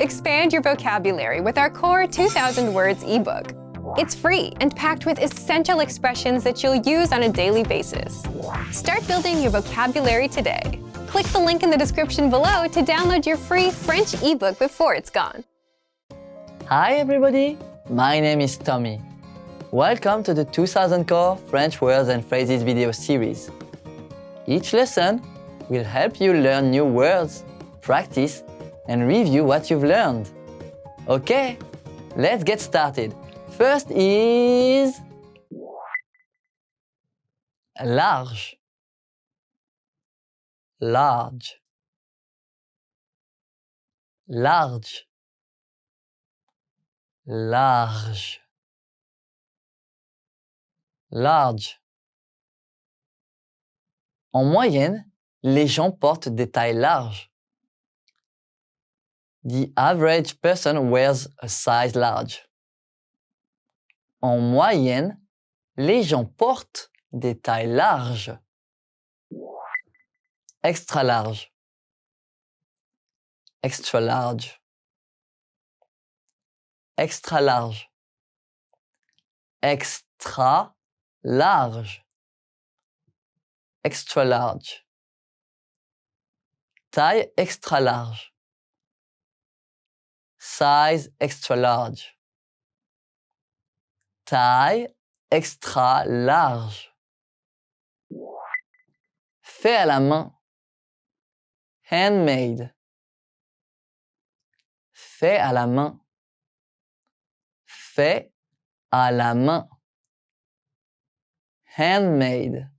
Expand your vocabulary with our Core 2000 Words ebook. It's free and packed with essential expressions that you'll use on a daily basis. Start building your vocabulary today. Click the link in the description below to download your free French ebook before it's gone. Hi everybody, my name is Tommy. Welcome to the 2000 Core French Words and Phrases video series. Each lesson will help you learn new words, practice, and review what you've learned. Okay, let's get started. First is large. Large. Large. Large. Large. En moyenne, les gens portent des tailles larges. The average person wears a size large. En moyenne, les gens portent des tailles larges. Extra large. Extra large. Extra large. Extra large. Extra large. Taille extra large. Size extra large. Taille extra large. Fait à la main. Handmade. Fait à la main. Fait à la main. Handmade.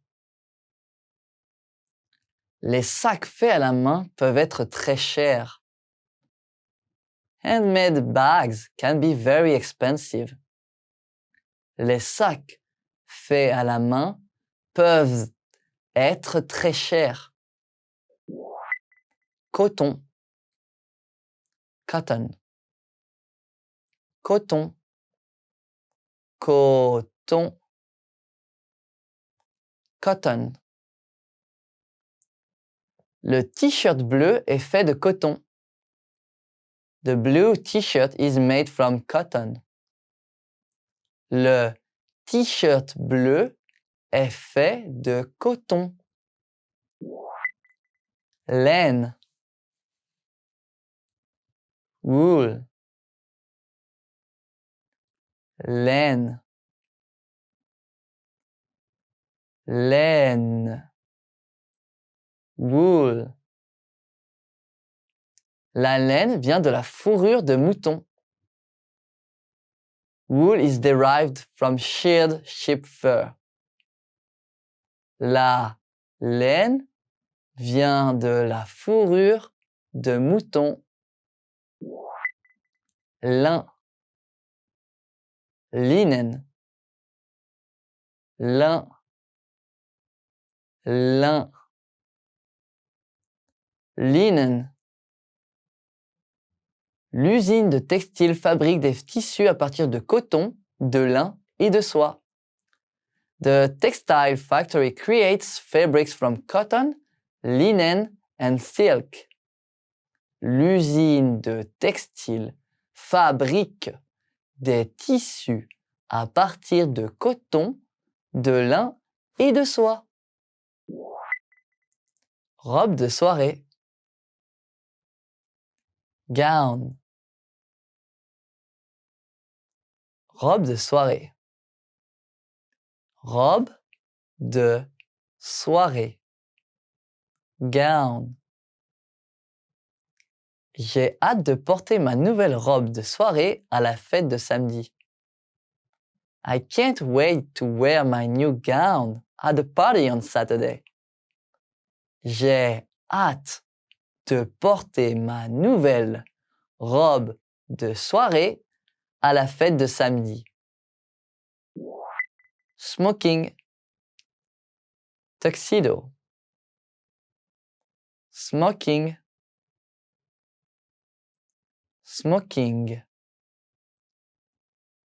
Les sacs faits à la main peuvent être très chers. Handmade bags can be very expensive. Les sacs faits à la main peuvent être très chers. Coton. Cotton. Coton. Coton. Cotton. Le t-shirt bleu est fait de coton. The blue t-shirt is made from cotton. Le t-shirt bleu est fait de coton. Laine. Wool. Laine. Laine. Wool. La laine vient de la fourrure de mouton. Wool is derived from sheared sheep fur. La laine vient de la fourrure de mouton. Lin. Linen. Lin. Lin. Linen. L'usine de textile fabrique des tissus à partir de coton, de lin et de soie. The textile factory creates fabrics from cotton, linen and silk. L'usine de textile fabrique des tissus à partir de coton, de lin et de soie. Robe de soirée. Gown. Robe de soirée. Robe de soirée. Gown. J'ai hâte de porter ma nouvelle robe de soirée à la fête de samedi. I can't wait to wear my new gown at the party on Saturday. J'ai hâte de porter ma nouvelle robe de soirée à la fête de samedi. Smoking. Tuxedo. Smoking. Smoking.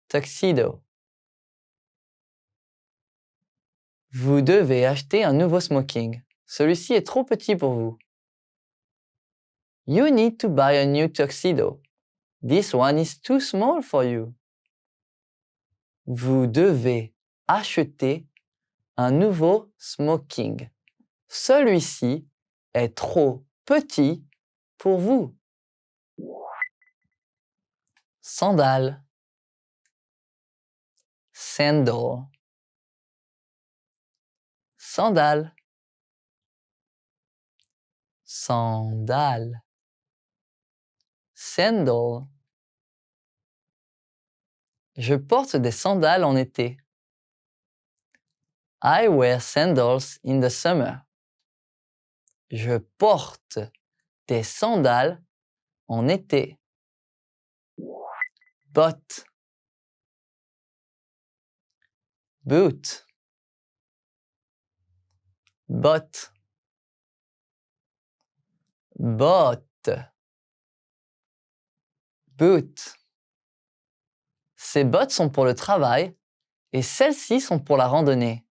Tuxedo. Vous devez acheter un nouveau smoking. Celui-ci est trop petit pour vous. You need to buy a new tuxedo. This one is too small for you. Vous devez acheter un nouveau smoking. Celui-ci est trop petit pour vous. Sandales. Sandal. Sandales. Sandales. Sandal. Je porte des sandales en été. I wear sandals in the summer. Je porte des sandales en été. Botte. Boot. Botte. Botte. Boot. Ces bottes sont pour le travail et celles-ci sont pour la randonnée.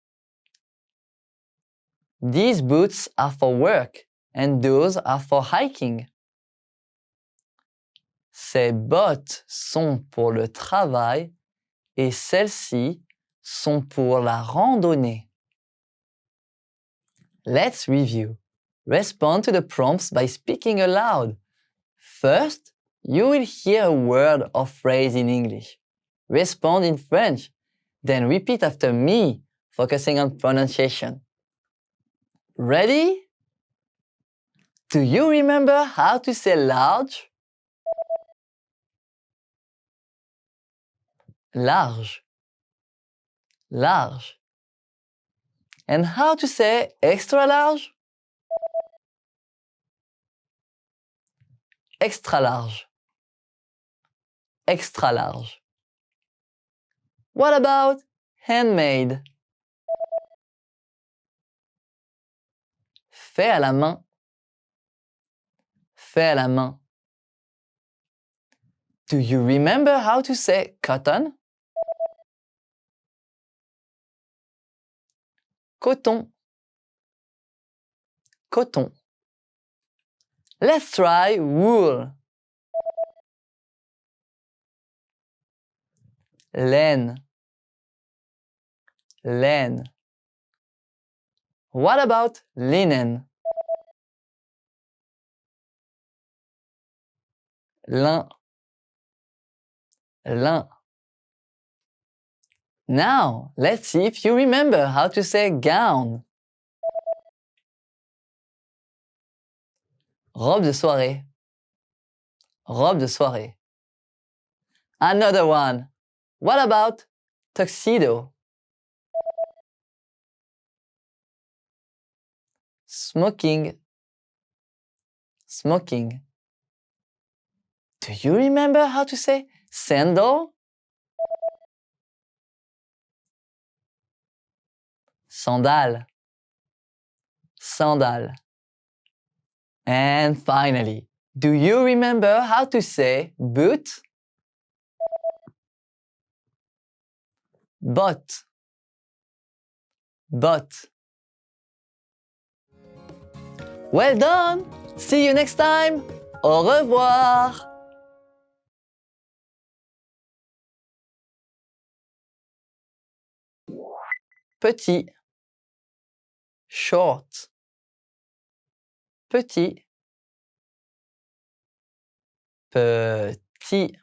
These boots are for work and those are for hiking. Ces bottes sont pour le travail et celles-ci sont pour la randonnée. Let's review. Respond to the prompts by speaking aloud. First, you will hear a word or phrase in English. Respond in French. Then repeat after me, focusing on pronunciation. Ready? Do you remember how to say large? Large. Large. And how to say extra large? Extra large. Extra large. What about handmade? Fait à la main. Fait à la main. Do you remember how to say cotton? Coton. Coton. Let's try wool. Laine. Laine. What about linen? Lin. Lin. Now, let's see if you remember how to say gown. Robe de soirée. Robe de soirée. Another one. What about tuxedo? Smoking. Smoking. Do you remember how to say sandal? Sandal. Sandal. And finally, do you remember how to say boot? Botte. Botte. Well done! See you next time! Au revoir! Petit. Short. Petit. Petit.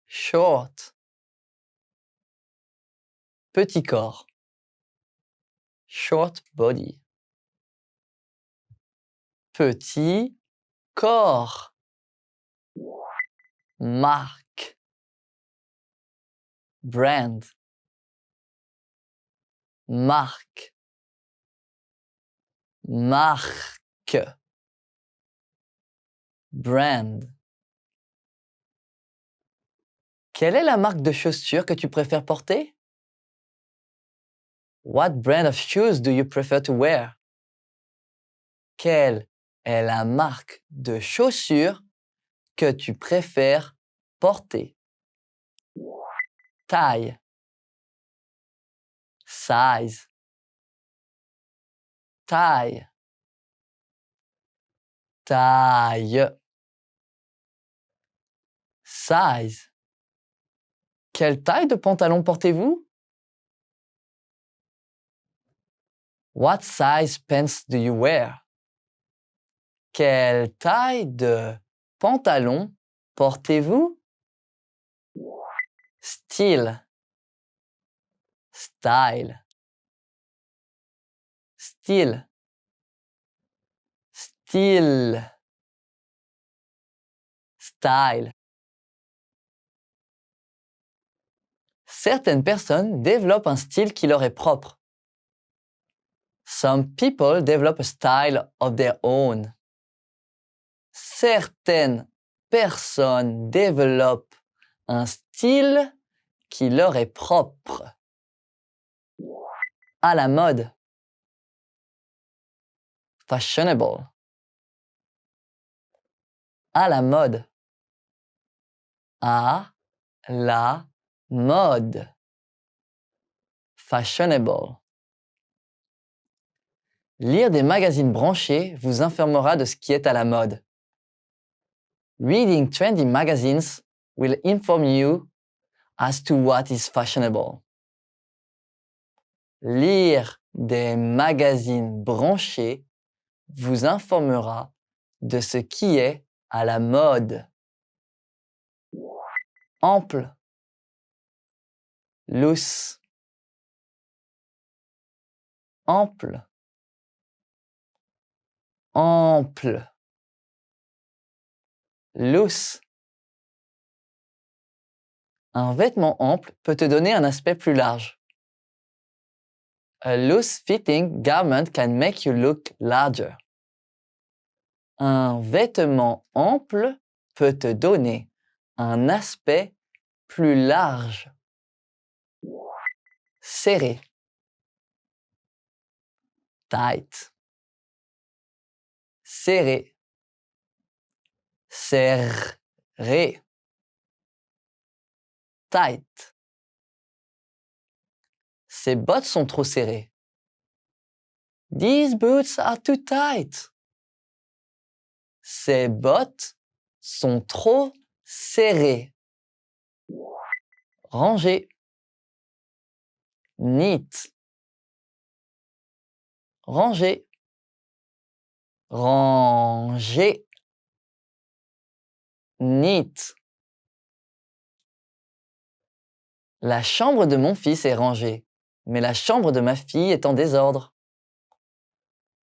Short. Petit corps. Short body. Petit corps. Marque. Brand. Marque. Marque. Brand. Quelle est la marque de chaussures que tu préfères porter? What brand of shoes do you prefer to wear? Quelle est la marque de chaussures que tu préfères porter? Taille. Size. Taille. Taille. size? Quelle taille de pantalon portez-vous? What size pants do you wear? Quelle taille de pantalon portez-vous? Style, style, style, style, style. Certaines personnes développent un style qui leur est propre. Some people develop a style of their own. Certaines personnes développent un style qui leur est propre. À la mode. Fashionable. À la mode. À la mode. Fashionable. Lire des magazines branchés vous informera de ce qui est à la mode. Reading trendy magazines will inform you as to what is fashionable. Lire des magazines branchés vous informera de ce qui est à la mode. Ample, loose, ample, ample, loose. Un vêtement ample peut te donner un aspect plus large. A loose-fitting garment can make you look larger. Un vêtement ample peut te donner un aspect plus large. Serré. Tight. Serré. Serré. Tight. Ces bottes sont trop serrées. These boots are too tight. Ces bottes sont trop serrées. Rangé. Neat. Rangé. Rangé. Neat. La chambre de mon fils est rangée, mais la chambre de ma fille est en désordre.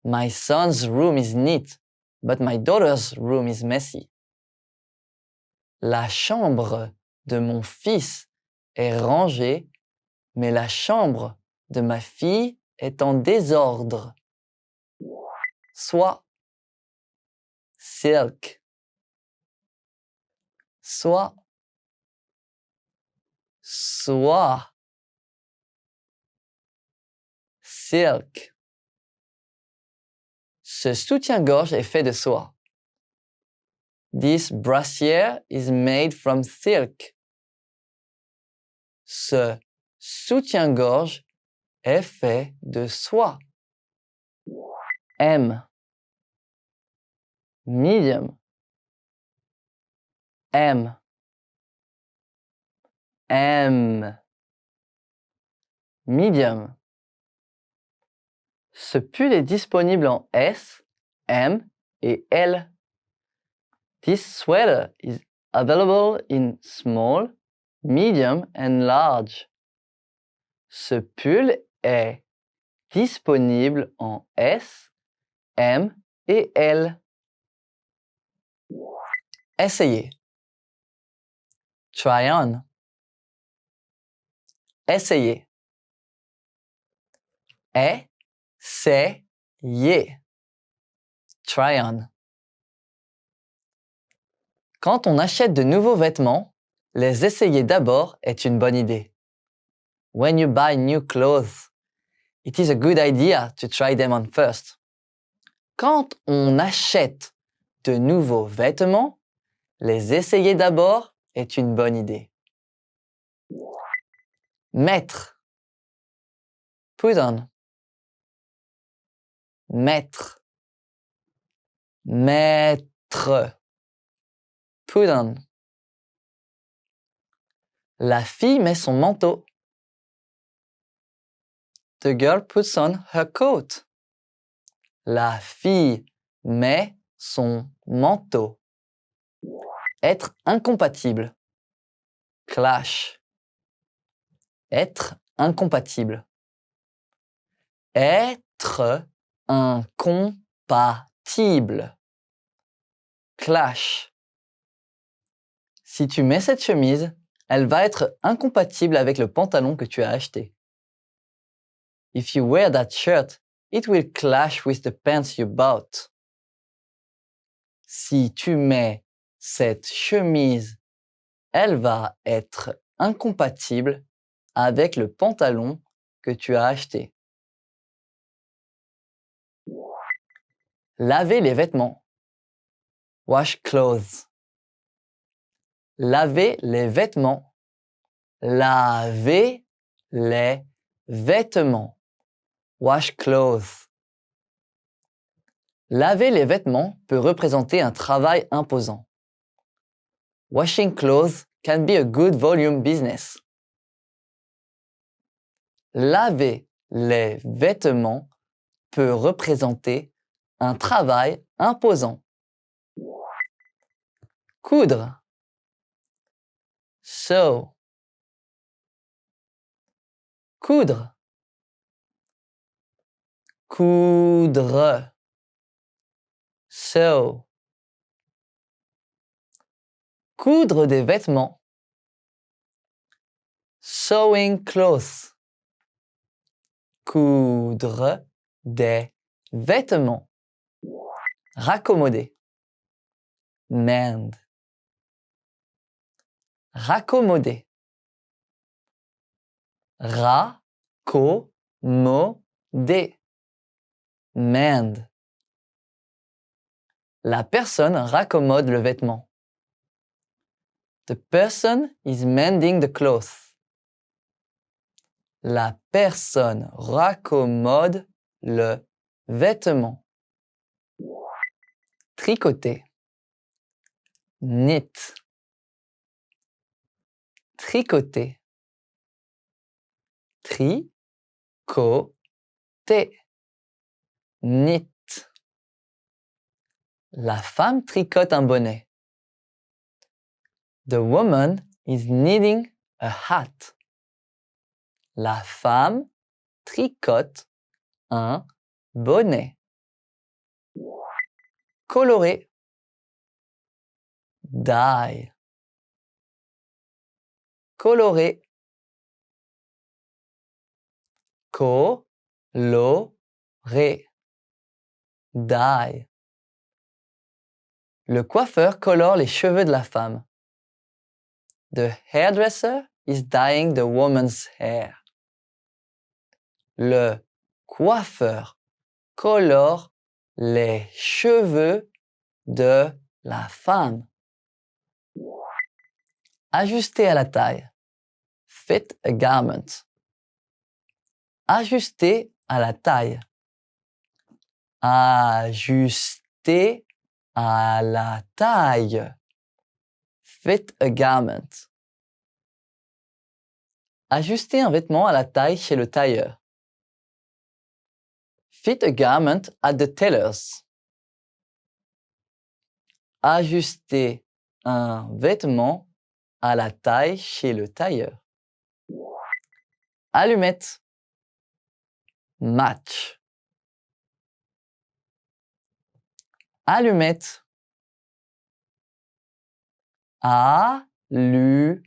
My son's room is neat, but my daughter's room is messy. La chambre de mon fils est rangée, mais la chambre de ma fille est en désordre. Soie. Silk. Soie. Soie. Silk. Ce soutien-gorge est fait de soie. This brassiere is made from silk. Ce soutien-gorge est fait de soie. M. Medium. M. M. Medium. Ce pull est disponible en S, M et L. This sweater is available in small, medium and large. Ce pull est disponible en S, M et L. Essayez. Try on. Essayez. Essayez. Try on. Quand on achète de nouveaux vêtements, les essayer d'abord est une bonne idée. When you buy new clothes, it is a good idea to try them on first. Quand on achète de nouveaux vêtements, les essayer d'abord est une bonne idée. Mettre. Put on. Mettre. Mettre. Put on. La fille met son manteau. The girl puts on her coat. La fille met son manteau. Être incompatible. Clash. Être incompatible. Être incompatible. Clash. Si tu mets cette chemise, elle va être incompatible avec le pantalon que tu as acheté. If you wear that shirt, it will clash with the pants you bought. Si tu mets cette chemise, elle va être incompatible avec le pantalon que tu as acheté. Laver les vêtements. Wash clothes. Laver les vêtements. Laver les vêtements. Wash clothes. Laver les vêtements peut représenter un travail imposant. Washing clothes can be a good volume business. Laver les vêtements peut représenter un travail imposant. Coudre. Sew. Coudre. Coudre. Sew. Coudre des vêtements. Sewing clothes. Coudre des vêtements. Raccommoder. Mend. Raccommoder. Raccommoder. Mend. La personne raccommode le vêtement. The person is mending the cloth. La personne raccommode le vêtement. Tricoter. Knit. Tricoter. Tricoter. Knit. La femme tricote un bonnet. The woman is knitting a hat. La femme tricote un bonnet. Colorer. Dye. Colorer. Colorer. Dye. Le coiffeur colore les cheveux de la femme. The hairdresser is dyeing the woman's hair. Le coiffeur colore les cheveux de la femme. Ajuster à la taille. Fit a garment. Ajuster à la taille. Ajuster à la taille. Fit a garment. Ajuster un vêtement à la taille chez le tailleur. Fit a garment at the tailor's. Ajuster un vêtement à la taille chez le tailleur. Allumette. Match. Allumette. Allumette.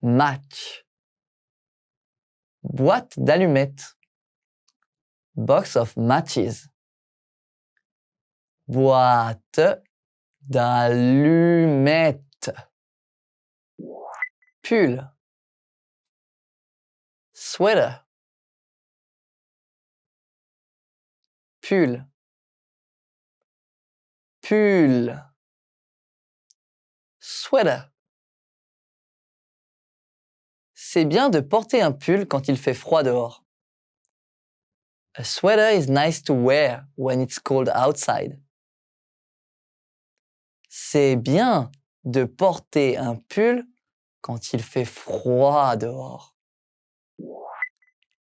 Match. Boîte d'allumettes. Box of matches. Boîte d'allumettes. Pull. Sweater. Pull. Pull. Sweater. C'est bien de porter un pull quand il fait froid dehors. A sweater is nice to wear when it's cold outside. C'est bien de porter un pull quand il fait froid dehors.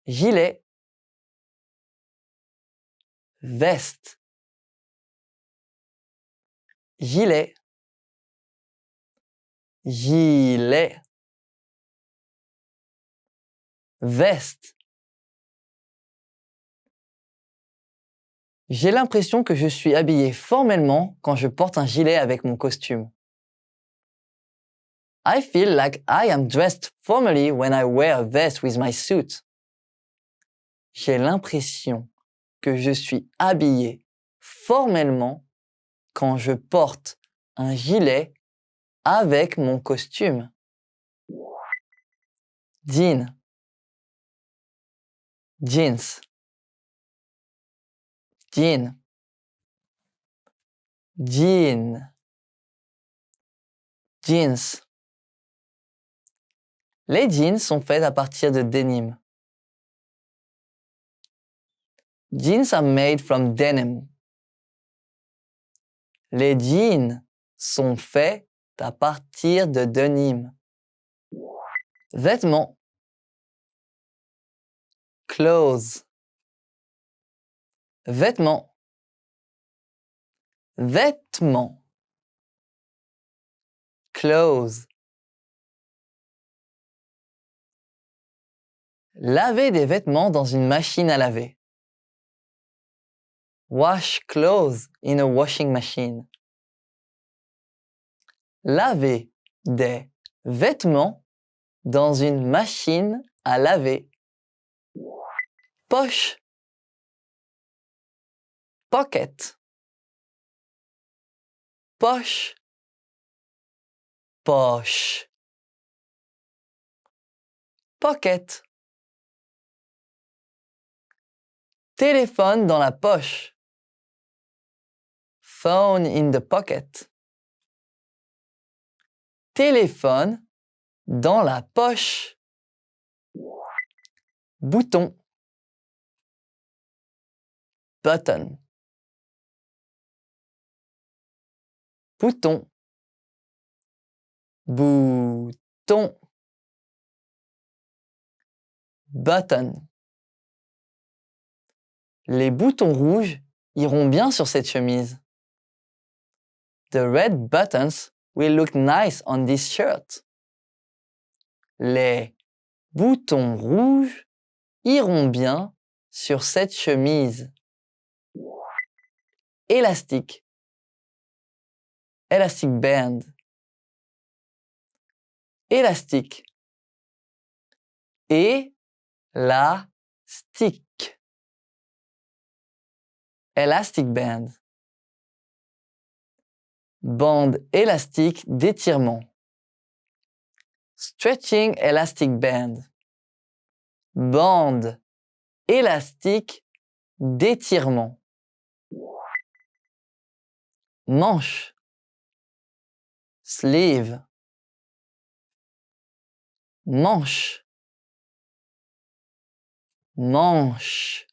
Gilet, veste. Gilet, gilet. Veste. J'ai l'impression que je suis habillé formellement quand je porte un gilet avec mon costume. I feel like I am dressed formally when I wear a vest with my suit. J'ai l'impression que je suis habillé formellement quand je porte un gilet avec mon costume. Jean. Jeans. Jean. Jean. Jeans. Les jeans sont faits à partir de denim. Jeans are made from denim. Les jeans sont faits à partir de denim. Vêtements. Clothes. Vêtements. Vêtements. Clothes. Laver des vêtements dans une machine à laver. Wash clothes in a washing machine. Laver des vêtements dans une machine à laver. Poche. Pocket. Poche. Poche. Pocket. Téléphone dans la poche. Phone in the pocket. Téléphone dans la poche. Bouton. Button. Bouton. Bouton. Button. Les boutons rouges iront bien sur cette chemise. The red buttons will look nice on this shirt. Les boutons rouges iront bien sur cette chemise. Élastique. Elastic band. Élastique. Élastique. Elastic band. Bande élastique d'étirement. Stretching elastic band. Bande élastique d'étirement. Manche. Sleeve. Manche. Manche.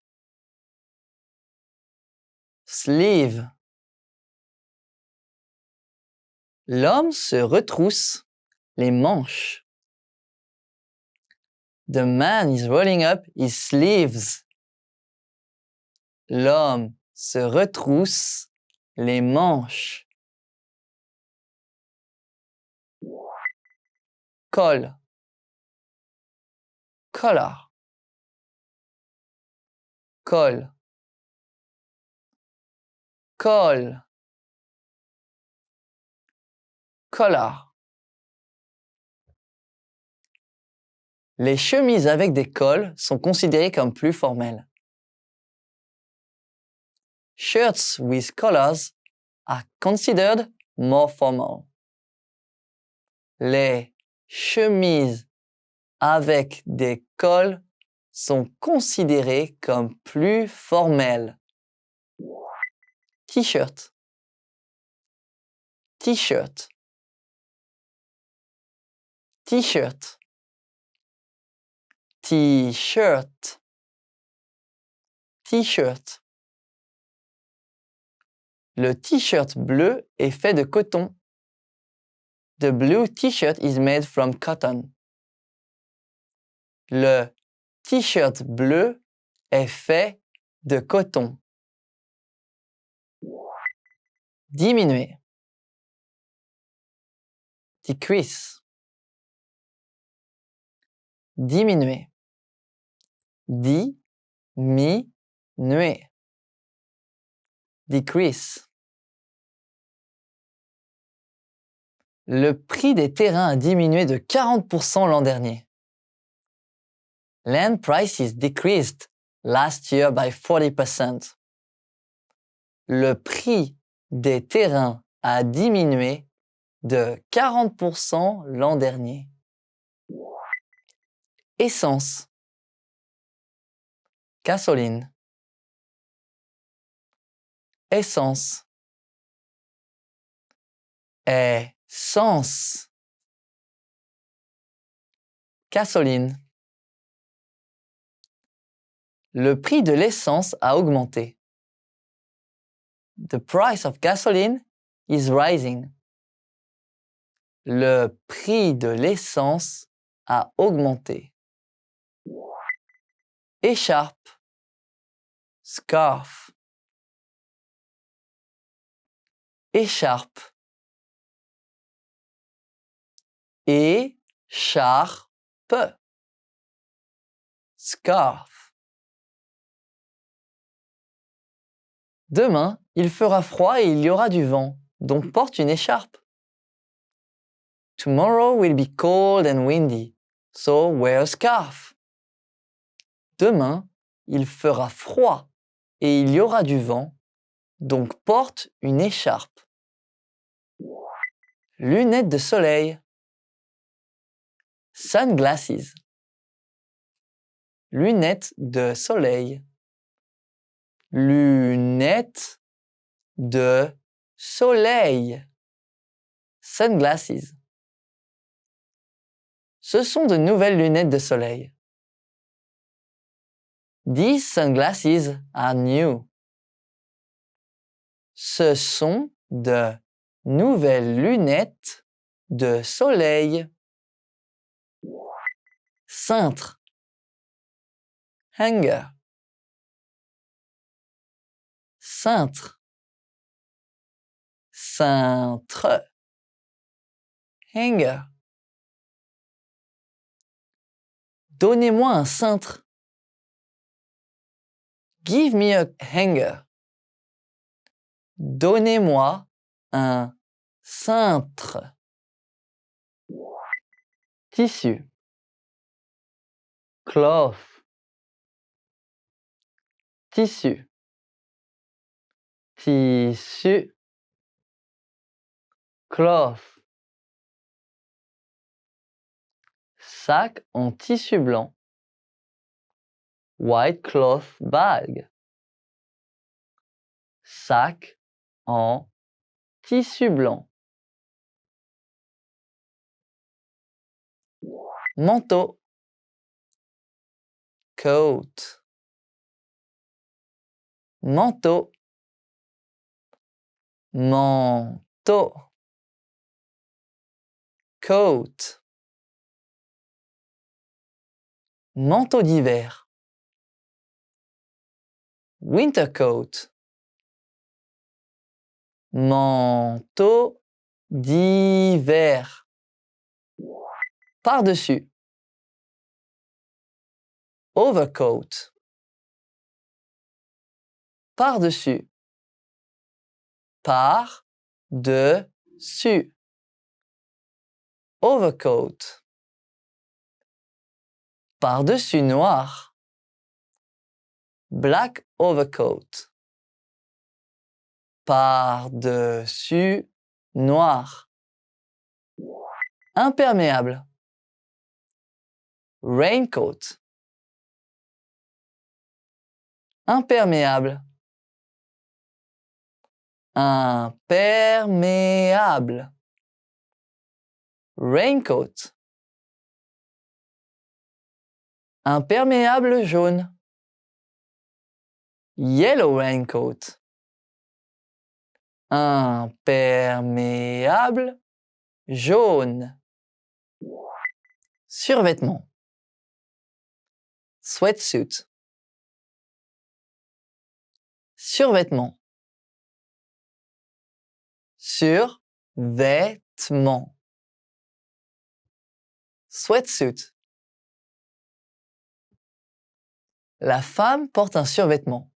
Sleeve. L'homme se retrousse les manches. The man is rolling up his sleeves. L'homme se retrousse les manches. Col. Collar. Col. Col. Collar. Les chemises avec des cols sont considérées comme plus formelles. Shirts with collars are considered more formal. Les chemises avec des cols sont considérées comme plus formelles. T-shirt. T-shirt. T-shirt. T-shirt. T-shirt. Le t-shirt bleu est fait de coton. The blue t-shirt is made from cotton. Le t-shirt bleu est fait de coton. Diminuer. Decrease. Diminuer. Diminuer. Decrease. Le prix des terrains a diminué de 40% l'an dernier. Land prices decreased last year by 40%. Le prix des terrains a diminué de 40% l'an dernier. Essence. Gasoline. Essence. Essence. Gasoline. Le prix de l'essence a augmenté. The price of gasoline is rising. Le prix de l'essence a augmenté. Écharpe. Scarf. Écharpe. Écharpe. Scarf. Demain, il fera froid et il y aura du vent, donc porte une écharpe. Tomorrow will be cold and windy, so wear a scarf. Demain, il fera froid et il y aura du vent, donc porte une écharpe. Lunettes de soleil. Sunglasses. Lunettes de soleil. Lunettes de soleil. Sunglasses. Ce sont de nouvelles lunettes de soleil. These sunglasses are new. Ce sont de nouvelles lunettes de soleil. Cintre. Hanger. Cintre. Cintre. Hanger. Donnez-moi un cintre. Give me a hanger. Donnez-moi un cintre. Tissu. Cloth. Tissu. Tissu. Cloth. Sac en tissu blanc. White cloth bag. Sac en tissu blanc. Manteau. Coat. Manteau. Manteau. Coat. Manteau d'hiver. Winter coat. Manteau d'hiver. Par-dessus. Overcoat. Par-dessus. Par-dessus. Overcoat. Par-dessus noir. Black overcoat. Par-dessus noir. Imperméable. Raincoat. Imperméable. Imperméable. Raincoat. Imperméable jaune. Yellow raincoat. Imperméable jaune. Survêtement. Sweatsuit. Survêtement. Survêtement. Sweatsuit. La femme porte un survêtement.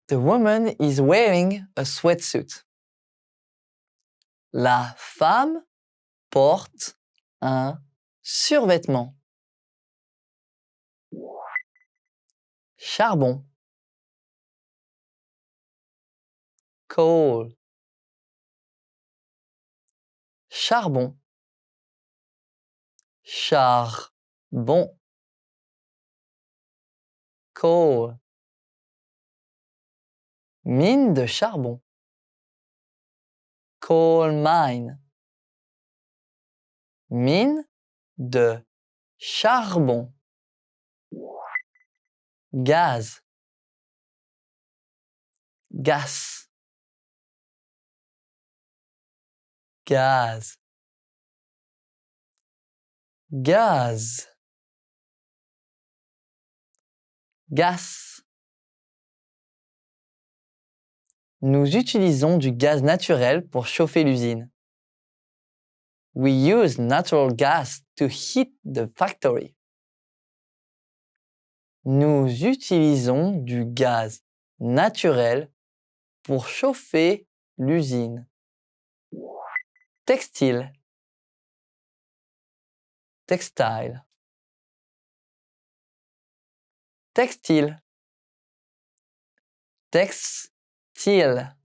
The woman is wearing a sweatsuit. La femme porte un survêtement. Charbon. Coal. Charbon. Charbon. Coal. Mine de charbon. Coal mine. Mine de charbon. Gaz. Gas. Gaz. Gaz. Gas. Nous utilisons du gaz naturel pour chauffer l'usine. We use natural gas to heat the factory. Nous utilisons du gaz naturel pour chauffer l'usine. Textile. Textile. Textile. Textile.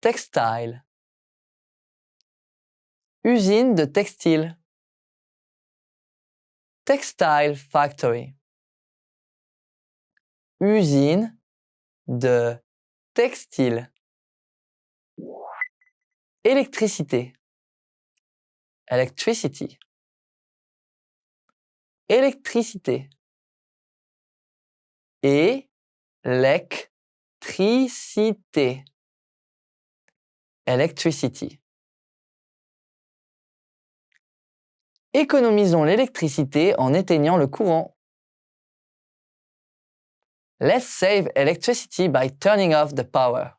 Textile. Usine de textile. Textile factory. Usine de textile. Électricité. Electricity. Électricité. Électricité. Electricity. Économisons l'électricité en éteignant le courant. Let's save electricity by turning off the power.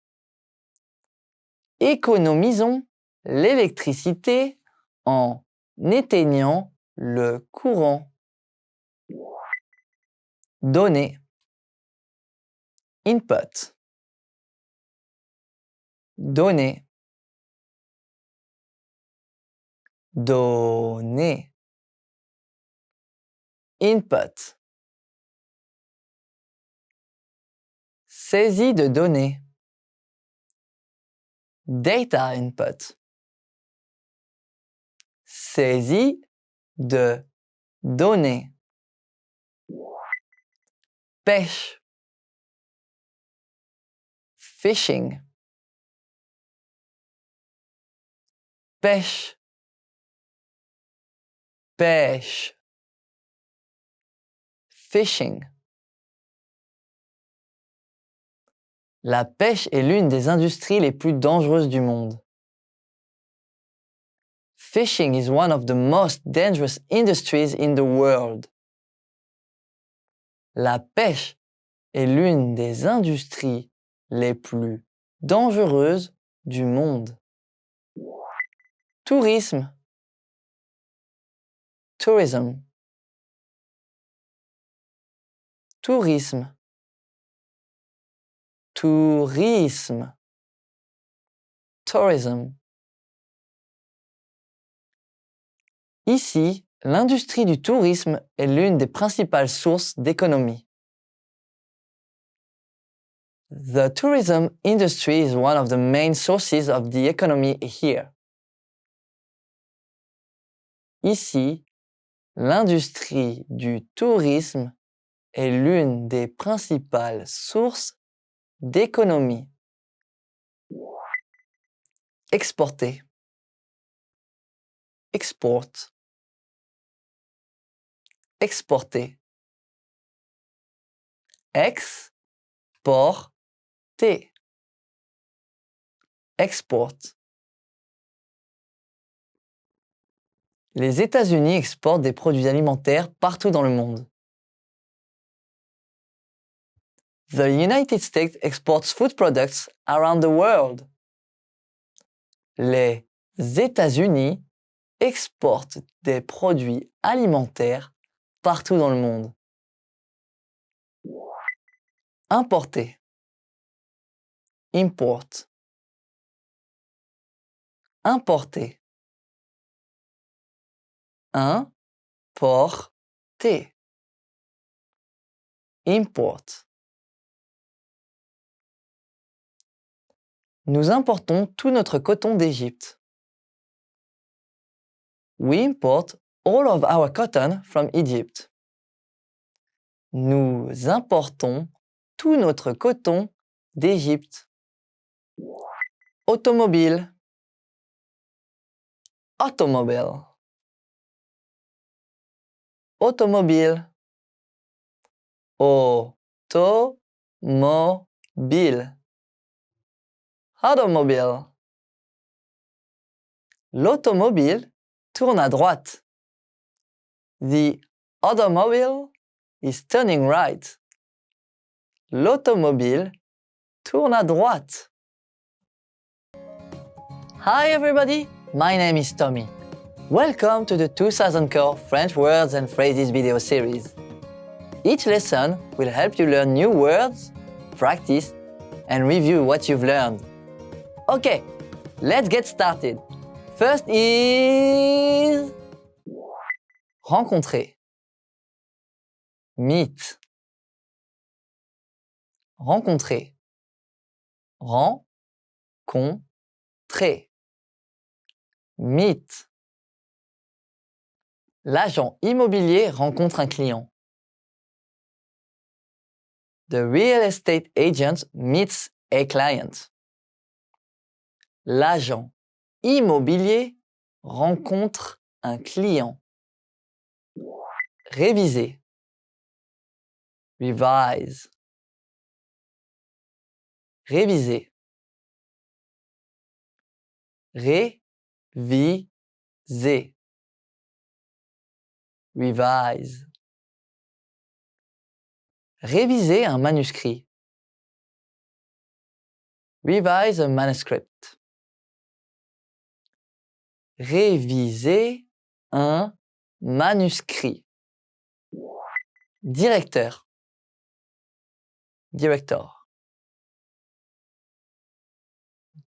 Économisons l'électricité en éteignant le courant. Donner. Input. Donner. Donner. Input. Saisie de données. Data input. Saisie de données. Pêche. Fishing. Pêche. Pêche. Fishing. La pêche est l'une des industries les plus dangereuses du monde. Fishing is one of the most dangerous industries in the world. La pêche est l'une des industries les plus dangereuses du monde. Tourisme. Tourism. Tourisme. Tourisme. Tourism. Ici, l'industrie du tourisme est l'une des principales sources d'économie. The tourism industry is one of the main sources of the economy here. Ici, l'industrie du tourisme est l'une des principales sources d'économie. Exporter. Export. Exporter. Exporter. export. Les États-Unis exportent des produits alimentaires partout dans le monde. The United States exports food products around the world. Les États-Unis exportent des produits alimentaires partout dans le monde. Importer. Import. Importer. Importer. Import. Nous importons tout notre coton d'Égypte. We import all of our cotton from Egypt. Nous importons tout notre coton d'Égypte. Automobile. Automobile. Automobile. Automobile. Automobile. L'automobile tourne à droite. The automobile is turning right. L'automobile tourne à droite. Hi everybody, my name is Tommy. Welcome to the 2000 Core French Words and Phrases video series. Each lesson will help you learn new words, practice, and review what you've learned. Okay, let's get started. First is rencontrer. Meet. Rencontrer. Rencontrer. Meet. L'agent immobilier rencontre un client. The real estate agent meets a client. L'agent immobilier rencontre un client. Réviser. Revise. Réviser. Réviser. Revise. Réviser un manuscrit. Revise a manuscript. Réviser un manuscrit. Directeur. Director.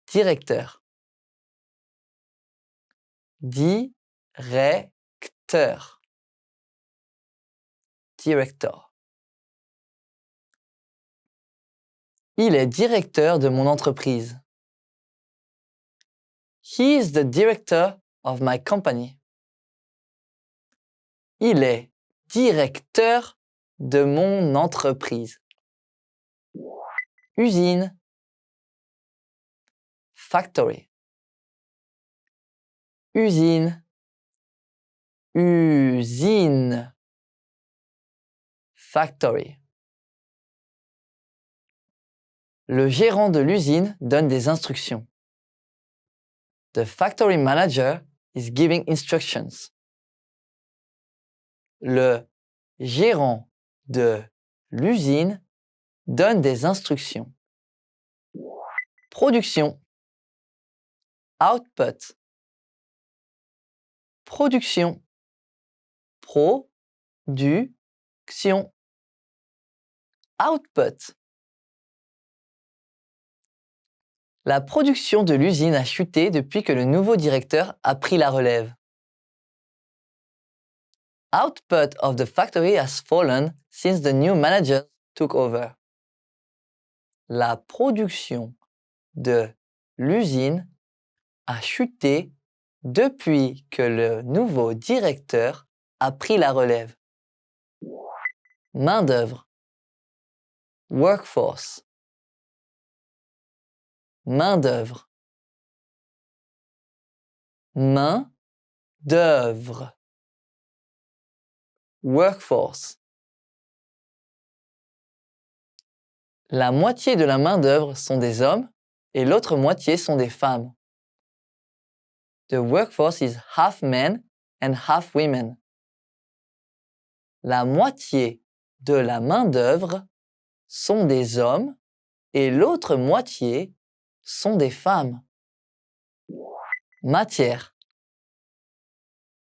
Directeur. Directeur. Director. Il est directeur de mon entreprise. He is the director of my company. Il est directeur de mon entreprise. Usine. Factory. Usine. Usine. Factory. Le gérant de l'usine donne des instructions. The factory manager is giving instructions. Le gérant de l'usine donne des instructions. Production. Output. Production. Production. Output. La production de l'usine a chuté depuis que le nouveau directeur a pris la relève. Output of the factory has fallen since the new manager took over. La production de l'usine a chuté depuis que le nouveau directeur a pris la relève. Main-d'œuvre. Workforce. Main-d'œuvre. Main-d'œuvre. Workforce. La moitié de la main-d'œuvre sont des hommes et l'autre moitié sont des femmes. The workforce is half men and half women. La moitié de la main-d'œuvre sont des hommes et l'autre moitié sont des femmes. Matière.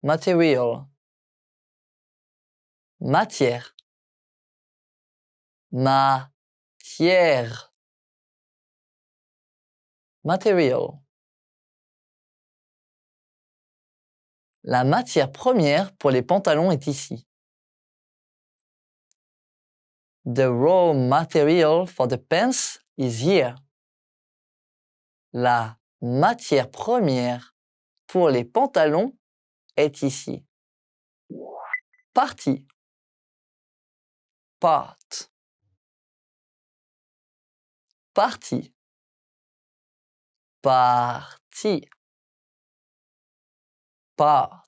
Material. Matière. Matière. Material. La matière première pour les pantalons est ici. The raw material for the pants is here. La matière première pour les pantalons est ici. Partie. Part. Partie. Partie. Part.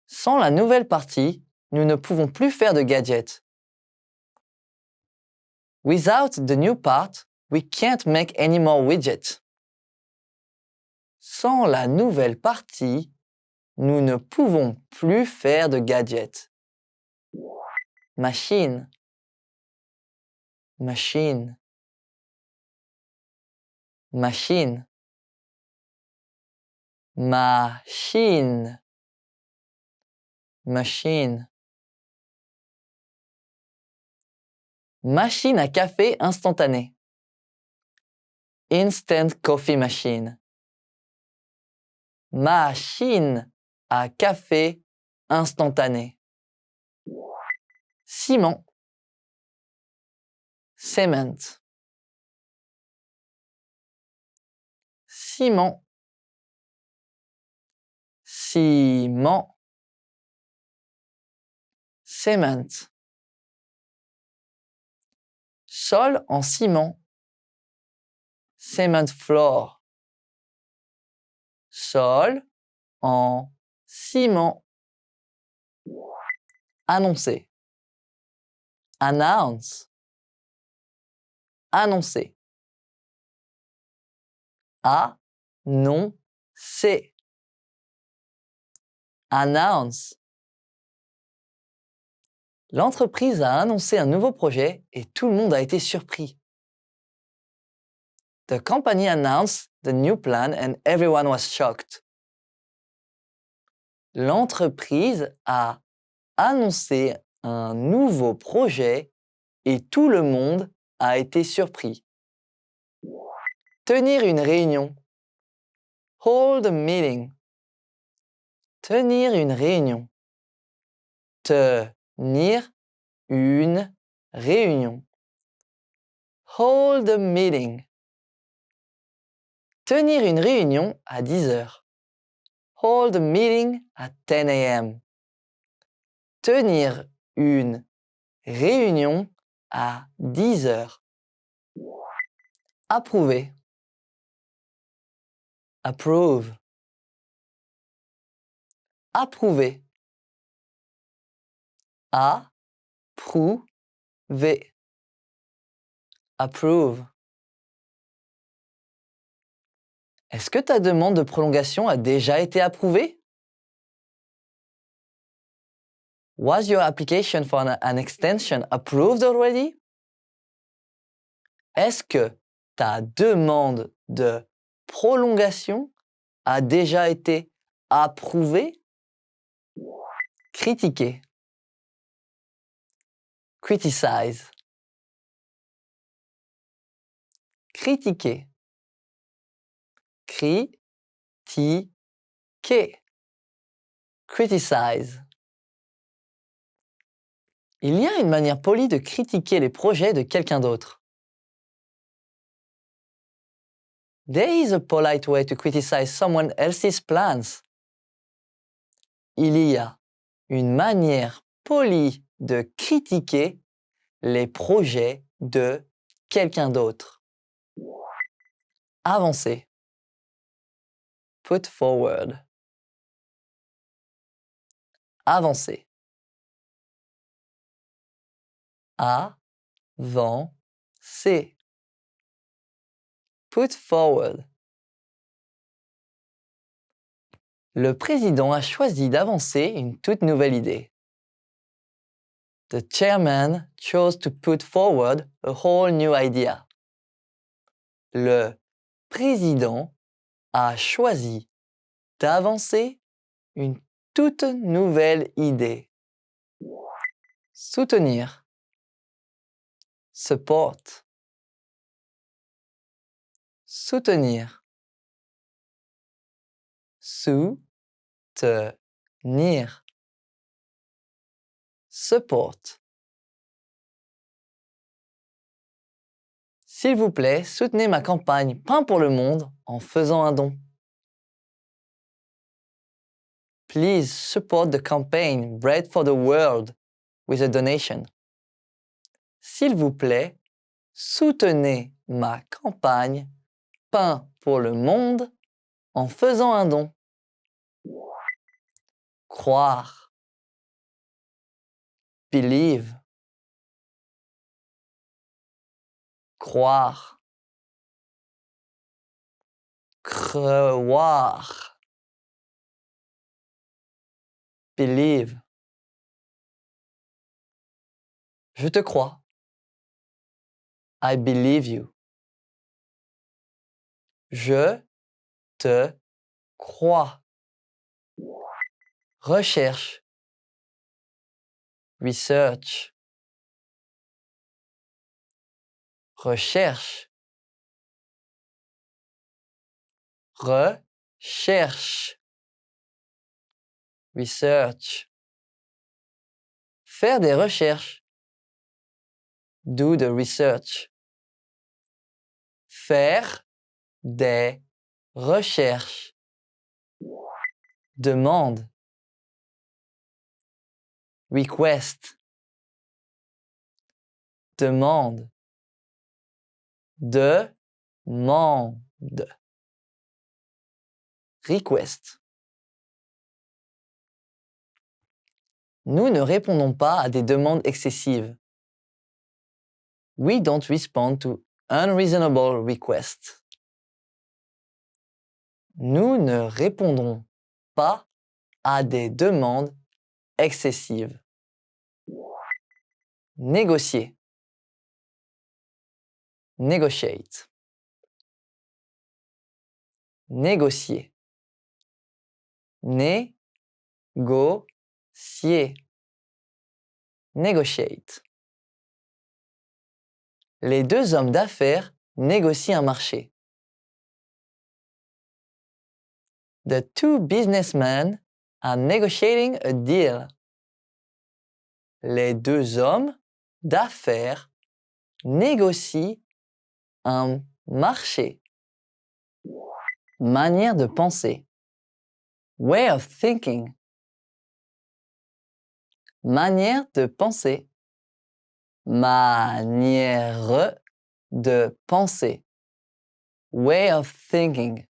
Sans la nouvelle partie, nous ne pouvons plus faire de gadgets. Without the new part, we can't make any more widgets. Sans la nouvelle partie, nous ne pouvons plus faire de gadgets. Machine. Machine. Machine. Machine. Machine. Machine à café instantané. Instant coffee machine. Machine à café instantané. Ciment. Cement. Ciment. Ciment. Cement. Sol en ciment. Cement floor. Sol en ciment. Annoncer. Announce. Annoncer. Annoncer. Announce. L'entreprise a annoncé un nouveau projet et tout le monde a été surpris. The company announced the new plan and everyone was shocked. L'entreprise a annoncé un nouveau projet et tout le monde a été surpris. Tenir une réunion. Hold a meeting. Tenir une réunion. Tenir une réunion. Hold a meeting. Tenir une réunion à 10 heures. Hold a meeting at 10 a.m. Tenir une réunion à 10 heures. Approuver. Approve. Approuver. Approuver. Approve. Est-ce que ta demande de prolongation a déjà été approuvée? Was your application for an extension approved already? Est-ce que ta demande de prolongation a déjà été approuvée? Critiquer. Criticize. Critiquer. Critiquer. Criticize. Il y a une manière polie de critiquer les projets de quelqu'un d'autre. There is a polite way to criticize someone else's plans. Il y a une manière polie de critiquer les projets de quelqu'un d'autre. Avancer. Put forward. Avancer. Avancer. C. Put forward. Le président a choisi d'avancer une toute nouvelle idée. The chairman chose to put forward a whole new idea. Le président a choisi d'avancer une toute nouvelle idée. Soutenir. Support. Soutenir. Soutenir. Support. S'il vous plaît, soutenez ma campagne Pain pour le monde en faisant un don. Please support the campaign Bread for the World with a donation. S'il vous plaît, soutenez ma campagne Pain pour le monde en faisant un don. Croire. Believe. Croire. Croire. Believe. Je te crois. I believe you. Je te crois. Recherche. Research. Recherche. Recherche. Research. Faire des recherches. Do the research. Faire des recherches. Demande. Request. Demande. Demande. Request. Nous ne répondons pas à des demandes excessives. We don't respond to unreasonable requests. Nous ne répondrons pas à des demandes excessives. Négocier. Negotiate. Négocier. Négocier. Negotiate. Les deux hommes d'affaires négocient un marché. The two businessmen are negotiating a deal. Les deux hommes d'affaires négocient un marché. Manière de penser. Way of thinking. Manière de penser. Manière de penser. Way of thinking.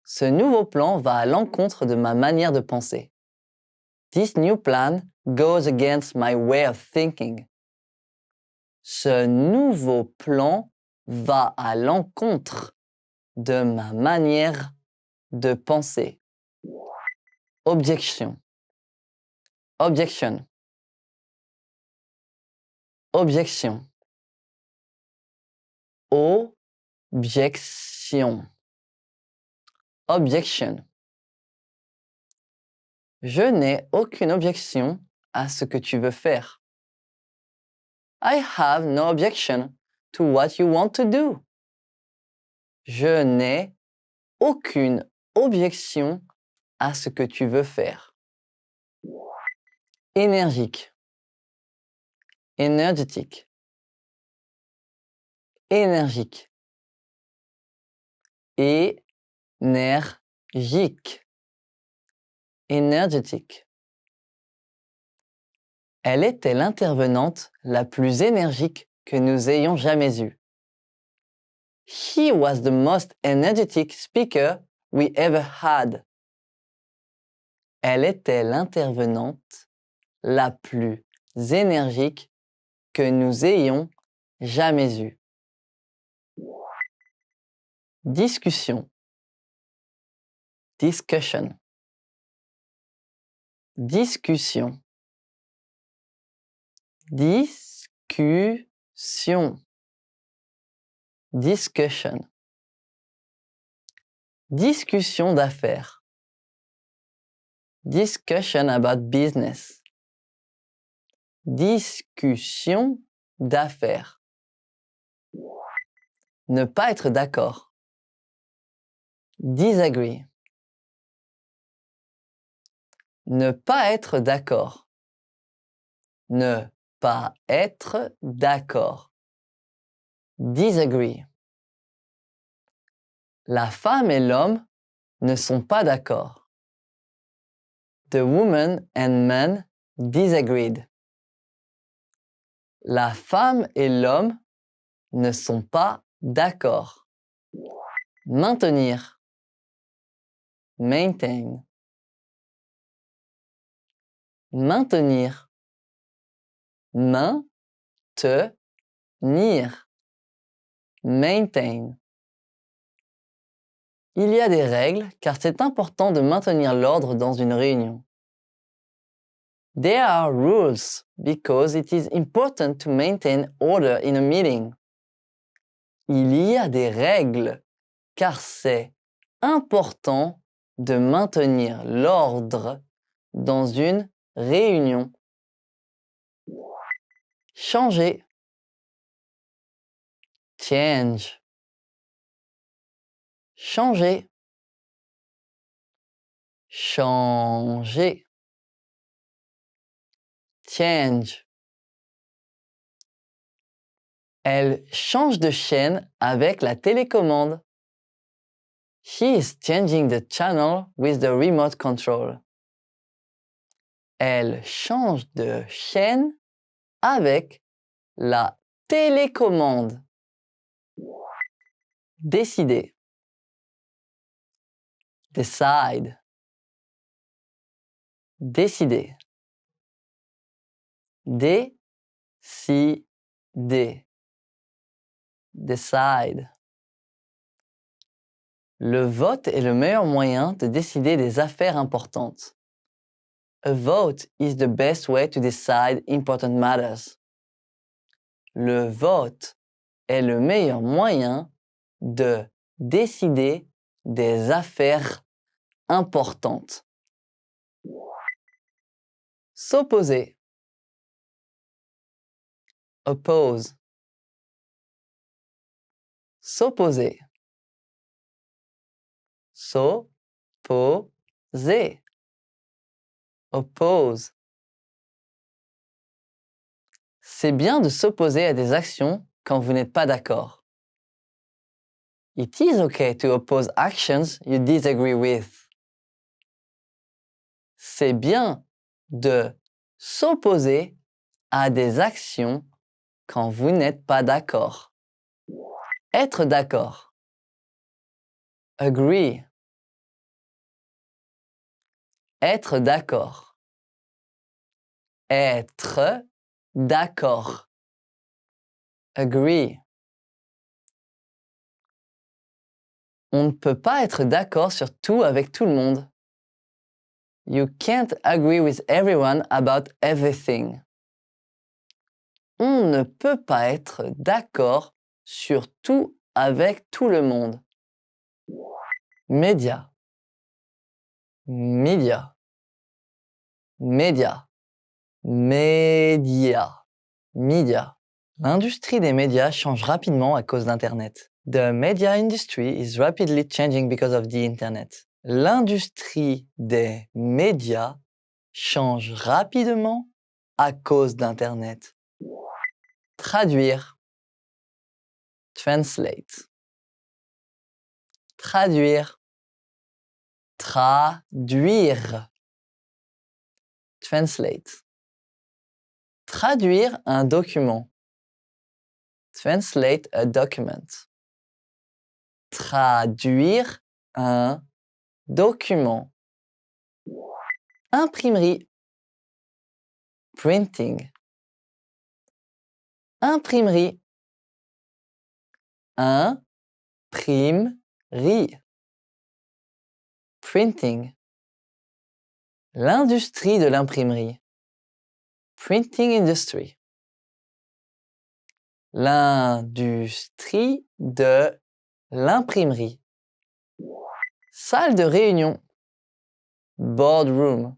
Ce nouveau plan va à l'encontre de ma manière de penser. This new plan goes against my way of thinking. Ce nouveau plan va à l'encontre de ma manière de penser. Objection. Objection. Objection. Objection. Objection. Je n'ai aucune objection à ce que tu veux faire. I have no objection to what you want to do. Je n'ai aucune objection à ce que tu veux faire. Énergique. Énergétique. Énergique. Énergique. Énergétique. Elle était l'intervenante la plus énergique que nous ayons jamais eue. He was the most energetic speaker we ever had. Elle était l'intervenante la plus énergique que nous ayons jamais eu. Discussion. Discussion. Discussion. Discussion. Discussion. Discussion d'affaires. Discussion about business. Discussion d'affaires. Ne pas être d'accord. Disagree. Ne pas être d'accord. Ne pas être d'accord. Disagree. La femme et l'homme ne sont pas d'accord. The woman and man disagreed. La femme et l'homme ne sont pas d'accord. Maintenir. Maintain. Maintenir. Maintenir. Maintain. Il y a des règles car c'est important de maintenir l'ordre dans une réunion. There are rules because it is important to maintain order in a meeting. Il y a des règles car c'est important de maintenir l'ordre dans une réunion. Changer. Change. Changer. Changer. Change. Elle change de chaîne avec la télécommande. She is changing the channel with the remote control. Elle change de chaîne avec la télécommande. Décider. Decide. Décider. Décider. Decide. Le vote est le meilleur moyen de décider des affaires importantes. A vote is the best way to decide important matters. Le vote est le meilleur moyen de décider des affaires importantes. S'opposer. Oppose. S'opposer. S'opposer. Oppose. C'est bien de s'opposer à des actions quand vous n'êtes pas d'accord. It is okay to oppose actions you disagree with. C'est bien de s'opposer à des actions quand vous n'êtes pas d'accord. Être d'accord. Agree. Être d'accord. Être d'accord. Agree. On ne peut pas être d'accord sur tout avec tout le monde. You can't agree with everyone about everything. On ne peut pas être d'accord sur tout avec tout le monde. Média. Média. Média. Média. Média. L'industrie des médias change rapidement à cause d'Internet. The media industry is rapidly changing because of the Internet. L'industrie des médias change rapidement à cause d'Internet. Traduire. Translate. Traduire. Traduire. Translate. Traduire un document. Translate a document. Traduire un document. Imprimerie. Printing. Imprimerie. Imprimerie. Printing. L'industrie de l'imprimerie. Printing industry. L'industrie de l'imprimerie. Salle de réunion. Boardroom.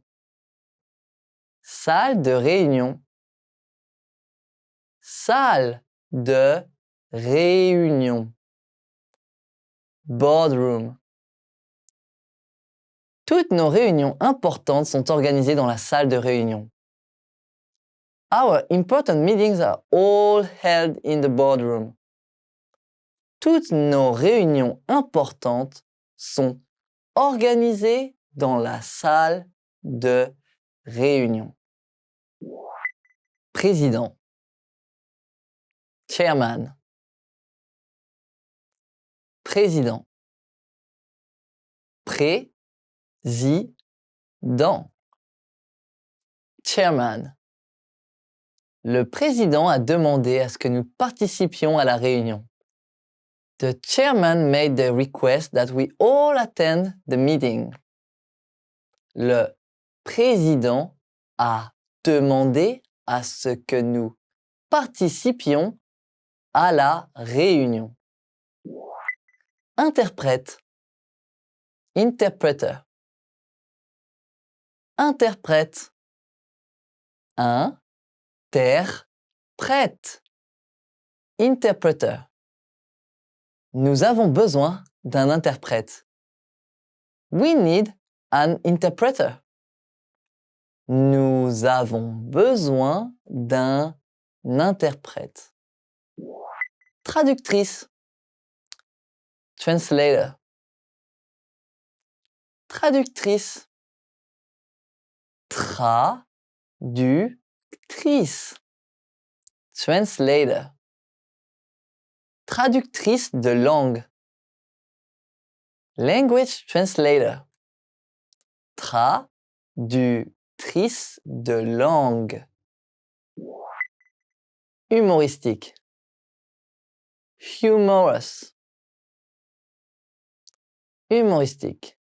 Salle de réunion. Salle de réunion. Boardroom. Toutes nos réunions importantes sont organisées dans la salle de réunion. Our important meetings are all held in the boardroom. Toutes nos réunions importantes sont organisées dans la salle de réunion. Président. Chairman. Président. Président. Chairman. Le président a demandé à ce que nous participions à la réunion. The chairman made the request that we all attend the meeting. Le président a demandé à ce que nous participions à la réunion. Interprète. Interpreter. Interprète. Interprète. Interpreter. Nous avons besoin d'un interprète. We need an interpreter. Nous avons besoin d'un interprète. Traductrice. Translator. Traductrice. Traductrice. Translator. Traductrice de langue. Language translator. Traductrice de langue. Humoristique. Humorous. Humoristique.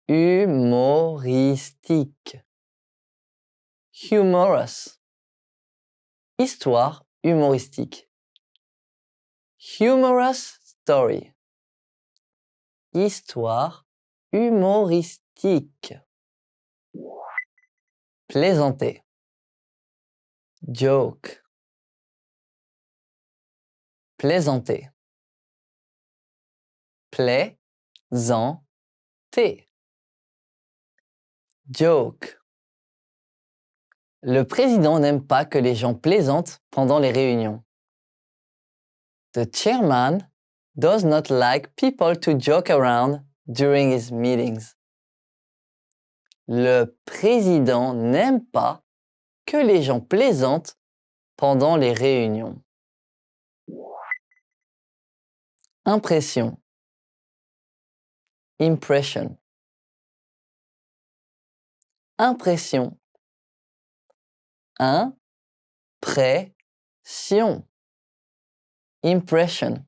Humoristique. Humorous. Histoire humoristique. Humorous story. Histoire humoristique. Plaisanter. Joke. Plaisanter. Plaisanter. Joke. Le président n'aime pas que les gens plaisantent pendant les réunions. The chairman does not like people to joke around during his meetings. Le président n'aime pas que les gens plaisantent pendant les réunions. Impression. Impression. Impression. Impression. Impression.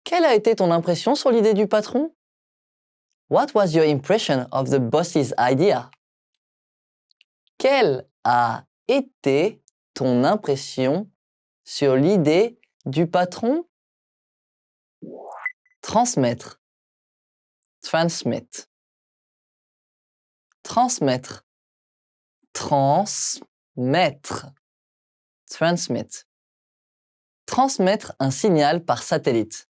Quelle a été ton impression sur l'idée du patron? What was your impression of the boss's idea? Quelle a été ton impression sur l'idée du patron? Transmettre. Transmit. Transmettre. Transmettre. Transmit. Transmettre un signal par satellite.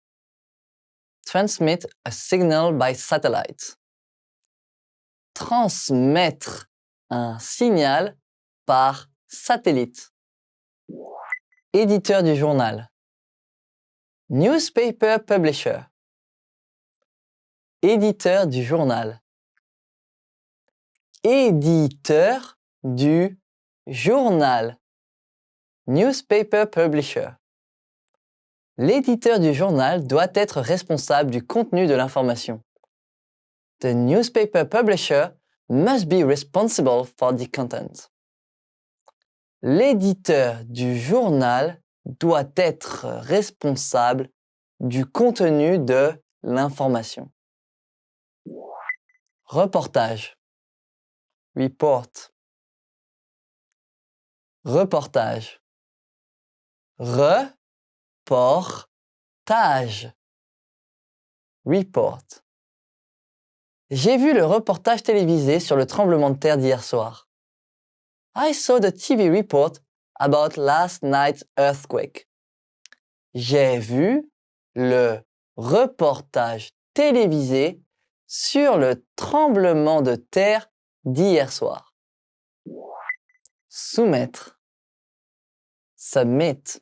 Transmit a signal by satellite. Transmettre un signal par satellite. Éditeur du journal. Newspaper publisher. Éditeur du journal. Éditeur du journal. Newspaper publisher. L'éditeur du journal doit être responsable du contenu de l'information. The newspaper publisher must be responsible for the content. L'éditeur du journal doit être responsable du contenu de l'information. Reportage. Report. Reportage. Reportage. Report. J'ai vu le reportage télévisé sur le tremblement de terre d'hier soir. I saw the TV report about last night's earthquake. J'ai vu le reportage télévisé sur le tremblement de terre d'hier soir. Soumettre. Submit.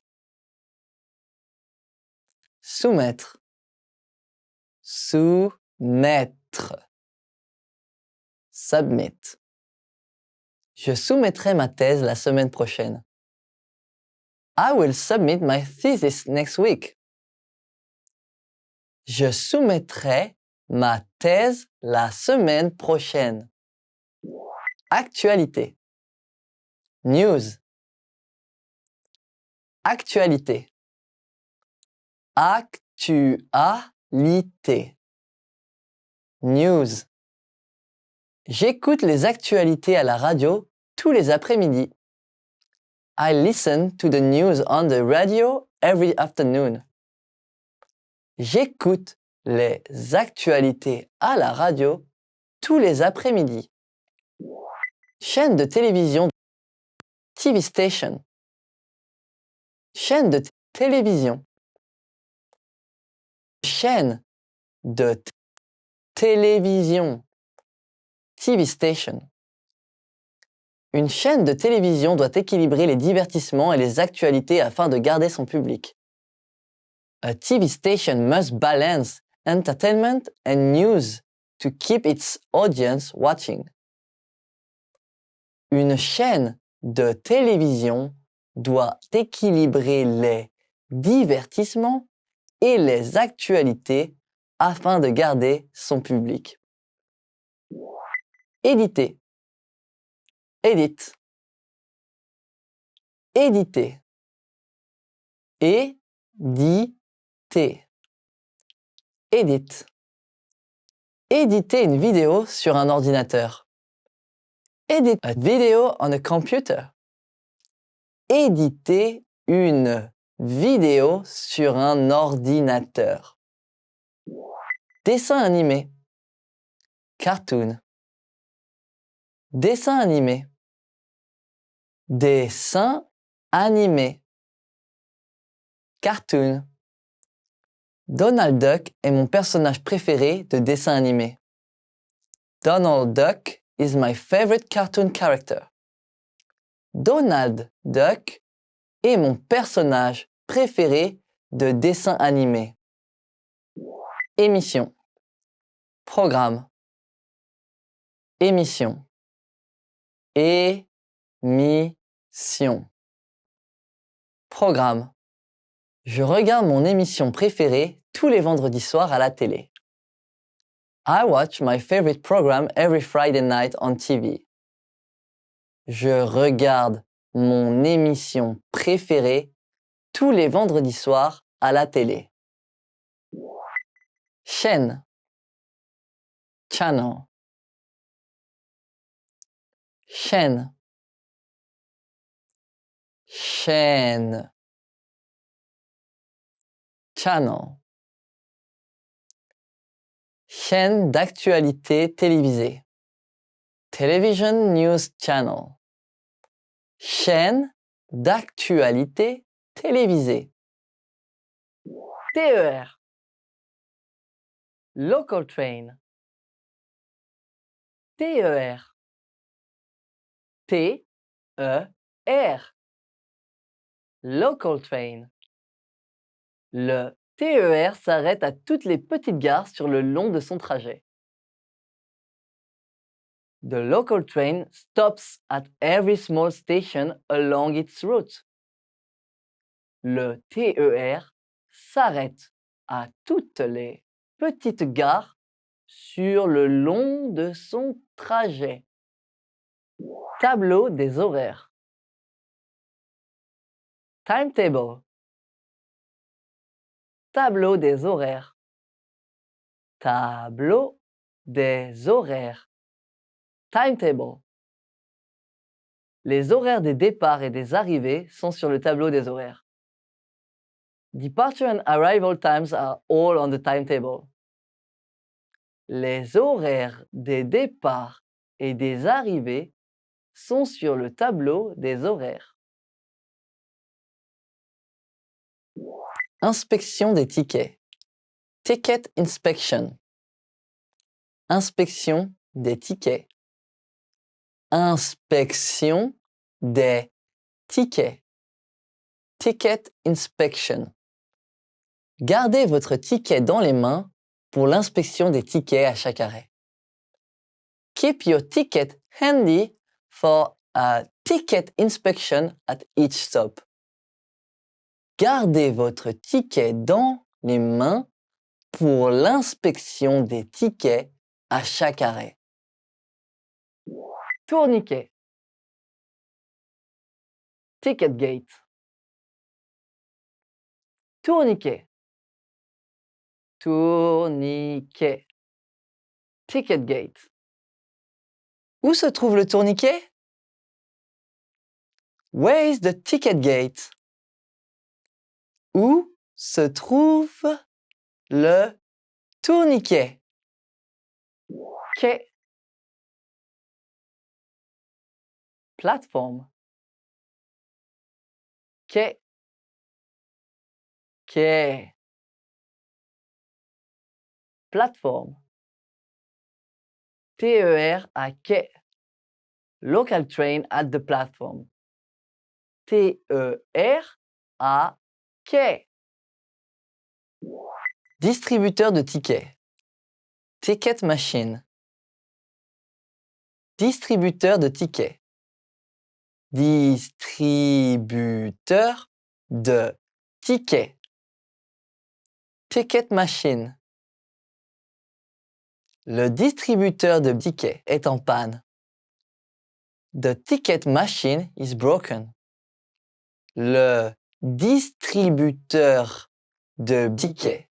Soumettre. Soumettre. Submit. Je soumettrai ma thèse la semaine prochaine. I will submit my thesis next week. Je soumettrai ma thèse la semaine prochaine. Actualité. News. Actualité. Actualité. News. J'écoute les actualités à la radio tous les après-midi. I listen to the news on the radio every afternoon. J'écoute les actualités à la radio tous les après-midi. Chaîne de télévision. TV station. Chaîne de télévision. Chaîne de télévision. TV station. Une chaîne de télévision doit équilibrer les divertissements et les actualités afin de garder son public. A TV station must balance entertainment and news to keep its audience watching. Une chaîne de télévision doit équilibrer les divertissements et les actualités afin de garder son public. Éditer. Edit. Éditer. Éditer. Edit. Éditer une vidéo sur un ordinateur. Edit a video on a computer. Éditer une vidéo sur un ordinateur. Dessin animé. Cartoon. Dessin animé. Dessin animé. Cartoon. Donald Duck est mon personnage préféré de dessin animé. Donald Duck is my favorite cartoon character. Donald Duck est mon personnage préféré de dessin animé. Émission. Programme. Émission. Émission. Programme. Je regarde mon émission préférée tous les vendredis soirs à la télé. I watch my favorite program every Friday night on TV. Je regarde mon émission préférée tous les vendredis soirs à la télé. Chaîne. Channel. Chaîne. Chaîne. Channel. Chaîne d'actualité télévisée. Television News Channel. Chaîne d'actualité télévisée. TER. Local train. TER. T-E-R. Local train. Le TER s'arrête à toutes les petites gares sur le long de son trajet. The local train stops at every small station along its route. Le TER s'arrête à toutes les petites gares sur le long de son trajet. Tableau des horaires. Timetable. tableau des horaires. Tableau des horaires. Timetable. Les horaires des départs et des arrivées sont sur le tableau des horaires. Departure and arrival times are all on the timetable. Les horaires des départs et des arrivées sont sur le tableau des horaires. Inspection des tickets. Ticket inspection. Inspection des tickets. Inspection des tickets. Ticket inspection. Gardez votre ticket dans les mains pour l'inspection des tickets à chaque arrêt. Keep your ticket handy for a ticket inspection at each stop. Gardez votre ticket dans les mains pour l'inspection des tickets à chaque arrêt. Tourniquet. Ticket gate. Tourniquet. Tourniquet. Ticket gate. Où se trouve le tourniquet? Where is the ticket gate? Où se trouve le tourniquet? Quai. Plateforme. Quai. Quai. Plateforme. TER à quai. Local train at the platform. TER à quai. Distributeur de tickets. Ticket machine. Distributeur de tickets. Distributeur de tickets. Ticket machine. Le distributeur de tickets est en panne. The ticket machine is broken. Le distributeur de tickets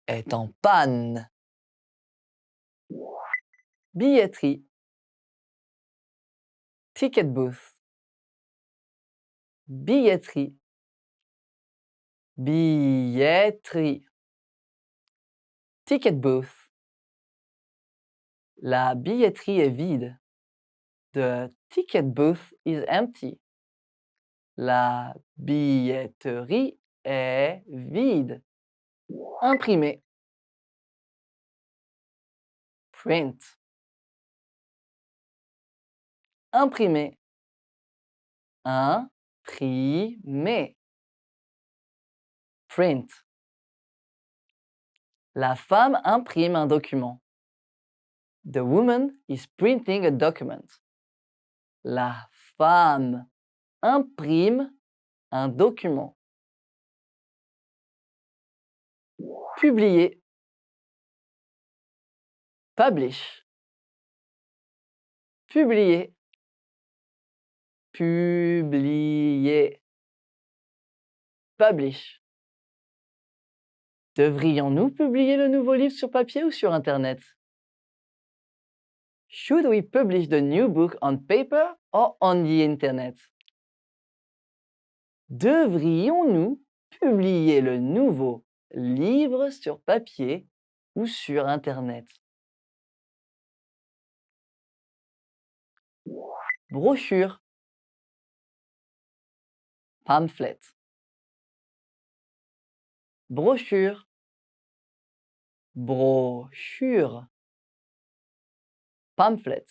est en panne. Billetterie. Ticket booth. Billetterie. Billetterie. Ticket booth. La billetterie est vide. The ticket booth is empty. La billetterie est vide. Imprimer. Print. Imprimer. Imprimer. Print. La femme imprime un document. The woman is printing a document. La femme imprime un document. Publier. Publish. Publier. Publier. Publish. Devrions-nous publier le nouveau livre sur papier ou sur Internet? Should we publish the new book on paper or on the Internet? Devrions-nous publier le nouveau livre sur papier ou sur Internet? Brochure. Pamphlet. Brochure. Brochure. Pamphlet.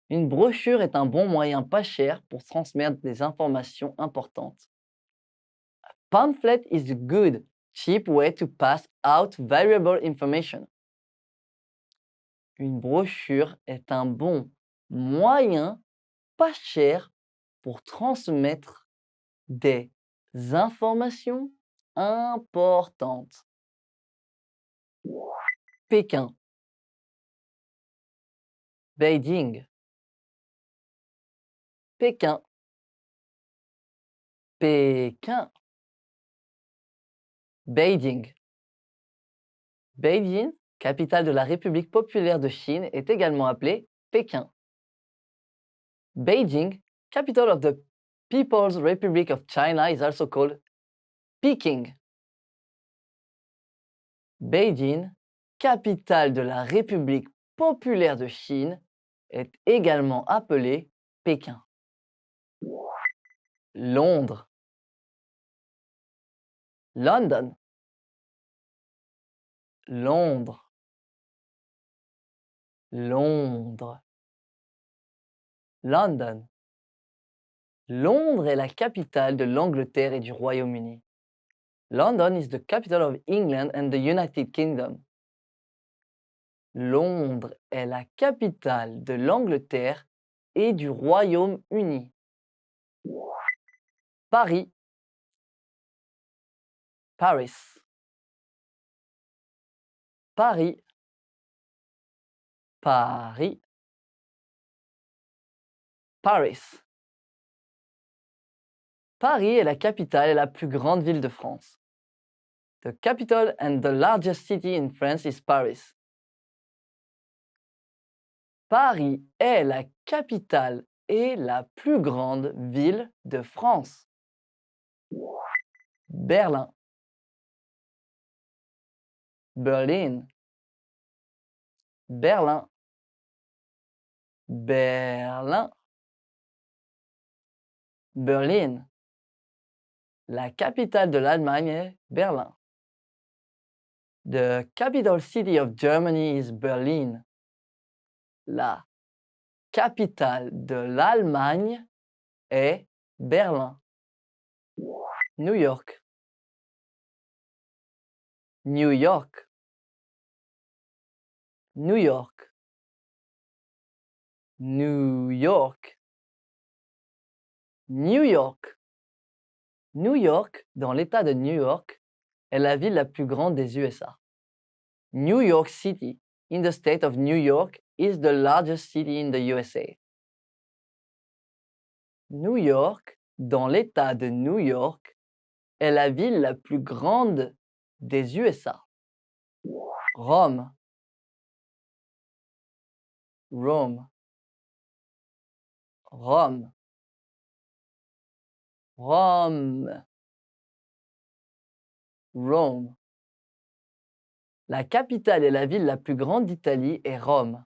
Une brochure est un bon moyen pas cher pour transmettre des informations importantes. A pamphlet is a good, cheap way to pass out valuable information. Une brochure est un bon moyen pas cher pour transmettre des informations importantes. Pékin. Beijing. Pékin. Pékin. Beijing. Beijing, capitale de la République populaire de Chine, est également appelée Pékin. Beijing, capital of the People's Republic of China, is also called Peking. Beijing, capitale de la République populaire de Chine, est également appelée Pékin. Londres. London. Londres. Londres. London. Londres est la capitale de l'Angleterre et du Royaume-Uni. London is the capital of England and the United Kingdom. Londres est la capitale de l'Angleterre et du Royaume-Uni. Paris. Paris. Paris. Paris. Paris. Paris est la capitale et la plus grande ville de France. The capital and the largest city in France is Paris. Paris est la capitale et la plus grande ville de France. Berlin. Berlin. Berlin. Berlin. Berlin. La capitale de l'Allemagne est Berlin. The capital city of Germany is Berlin. La capitale de l'Allemagne est Berlin. New York. New York. New York. New York. New York. New York, dans l'État de New York, est la ville la plus grande des USA. New York City, in the state of New York, is the largest city in the USA. New York, dans l'État de New York, est la ville la plus grande des USA. Rome. Rome. Rome. Rome. Rome. La capitale et la ville la plus grande d'Italie est Rome.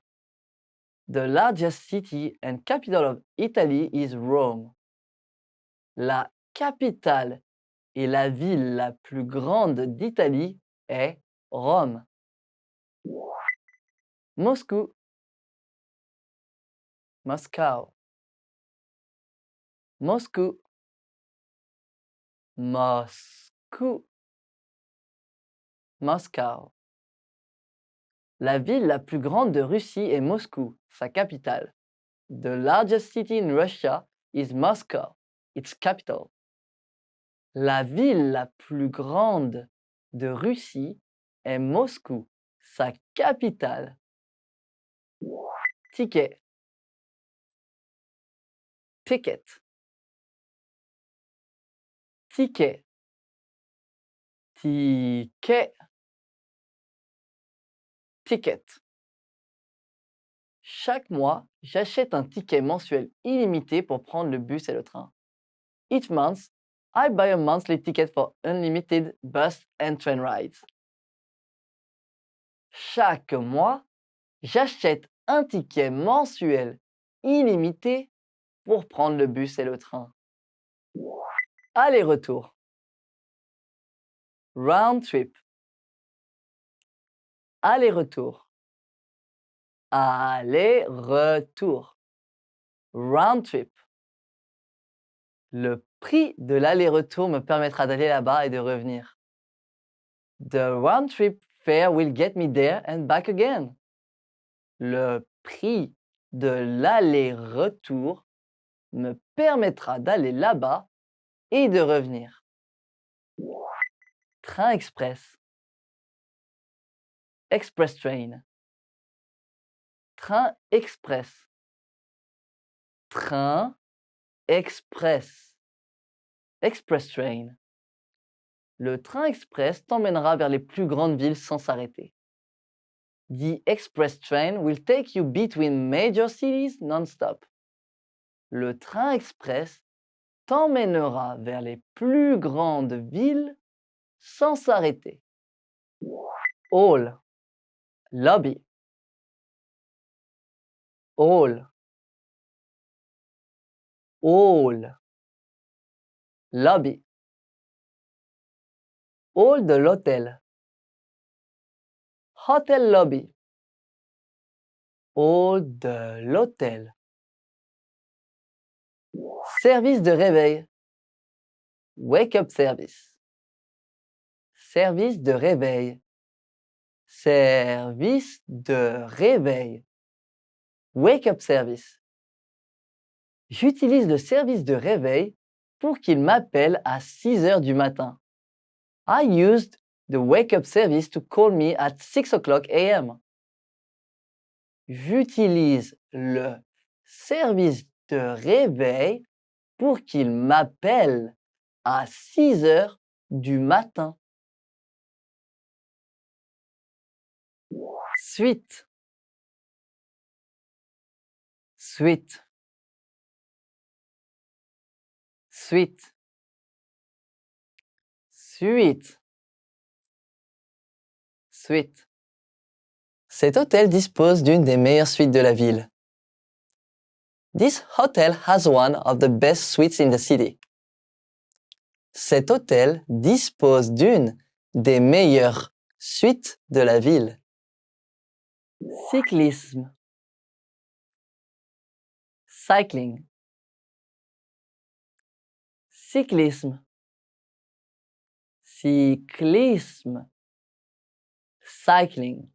The largest city and capital of Italy is Rome. La capitale et la ville la plus grande d'Italie est Rome. Moscou. Moscow. Moscou. Moscou. Moscow. La ville la plus grande de Russie est Moscou, sa capitale. The largest city in Russia is Moscow, its capital. La ville la plus grande de Russie est Moscou, sa capitale. Ticket. Ticket. Ticket. Ticket. Ticket. Chaque mois, j'achète un ticket mensuel illimité pour prendre le bus et le train. Each month, I buy a monthly ticket for unlimited bus and train rides. Chaque mois, j'achète un ticket mensuel illimité pour prendre le bus et le train. Aller-retour. Round trip. Aller-retour. Aller-retour. Round trip. Le prix de l'aller-retour me permettra d'aller là-bas et de revenir. The round trip fare will get me there and back again. Le prix de l'aller-retour me permettra d'aller là-bas et de revenir. Train express. Express train. Train express. Train express. Express train. Le train express t'emmènera vers les plus grandes villes sans s'arrêter. The express train will take you between major cities non-stop. Le train express t'emmènera vers les plus grandes villes sans s'arrêter. Hall, lobby. Hall, hall, lobby. Hall de l'hôtel. Hotel lobby. Hall de l'hôtel. Service de réveil. Wake up service. Service de réveil. Service de réveil. Wake up service. J'utilise le service de réveil pour qu'il m'appelle à 6 heures du matin. I used the wake up service to call me at 6 o'clock a.m. J'utilise le service de réveil pour qu'il m'appelle à 6 heures du matin. Suite. Suite. Suite. Suite. Suite. Cet hôtel dispose d'une des meilleures suites de la ville. This hotel has one of the best suites in the city. Cet hôtel dispose d'une des meilleures suites de la ville. Cyclisme. Cycling. Cyclisme. Cyclisme. Cycling.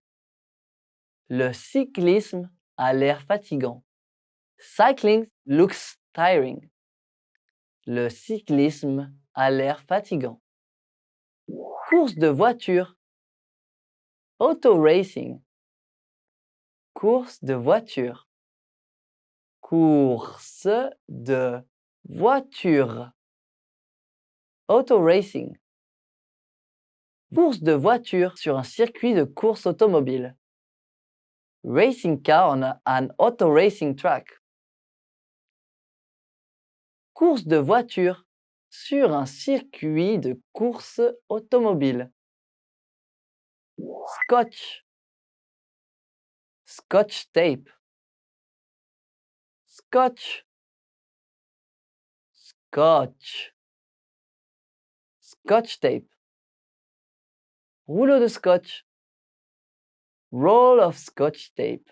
Le cyclisme a l'air fatigant. Cycling looks tiring. Le cyclisme a l'air fatigant. Course de voiture. Auto racing. Course de voiture. Course de voiture. Auto racing. Course de voiture sur un circuit de course automobile. Racing car on an auto racing track. Course de voiture sur un circuit de course automobile. Scotch. Scotch tape. Scotch. Scotch. Scotch tape. Rouleau de scotch. Roll of scotch tape.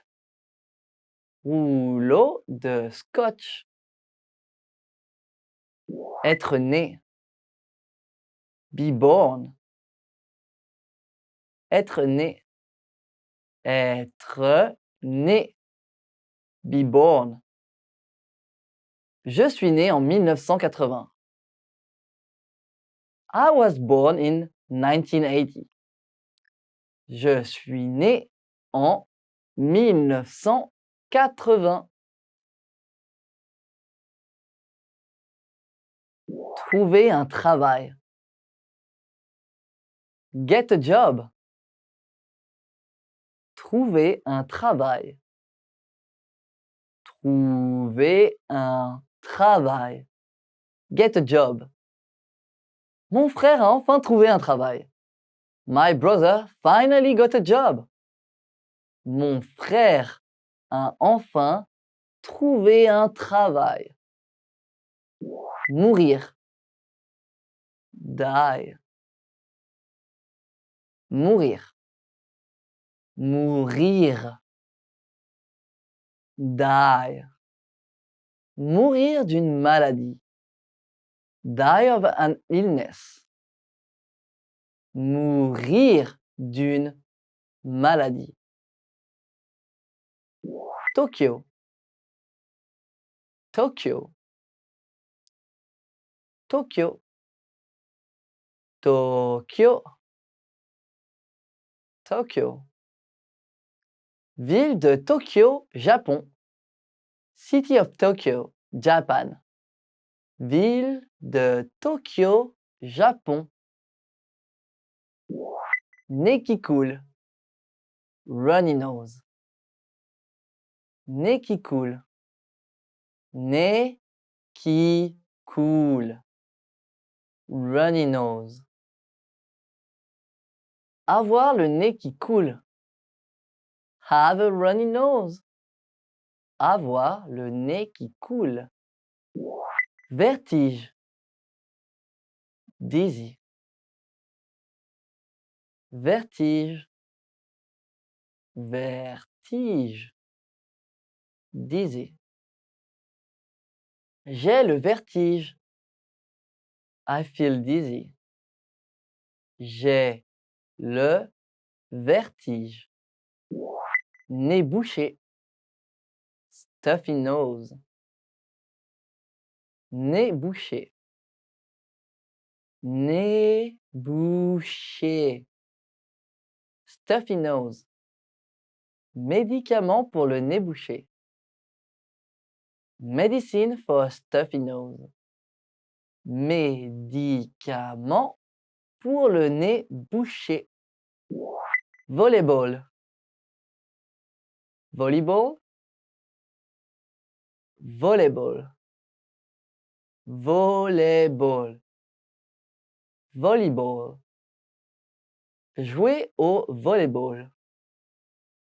Rouleau de scotch. Être né. Be born. Être né. Être né. Be born. Je suis né en 1980. I was born in 1980. Je suis né en 1980. Trouver un travail. Get a job. Trouver un travail. Trouver un travail. Get a job. Mon frère a enfin trouvé un travail. My brother finally got a job. Mon frère a enfin trouvé un travail. Mourir. Die. Mourir. Mourir. Die. Mourir d'une maladie. Die of an illness. Mourir d'une maladie. Tokyo. Tokyo. Tokyo. Tokyo. Tokyo. Ville de Tokyo, Japon. City of Tokyo, Japan. Ville de Tokyo, Japon. Nez qui coule. runny nose. Nez qui coule. Nez qui coule. Runny nose. Avoir le nez qui coule. Have a runny nose. Avoir le nez qui coule. Vertige. Dizzy. Vertige. Vertige. Dizzy. J'ai le vertige. I feel dizzy. J'ai le vertige. Nez bouché. Stuffy nose. Nez bouché. Nez bouché. Stuffy nose. Médicament pour le nez bouché. Medicine for a stuffy nose. Médicament pour le nez bouché. Volleyball. Volleyball. Volleyball. Volleyball. Volleyball. Jouer au volleyball.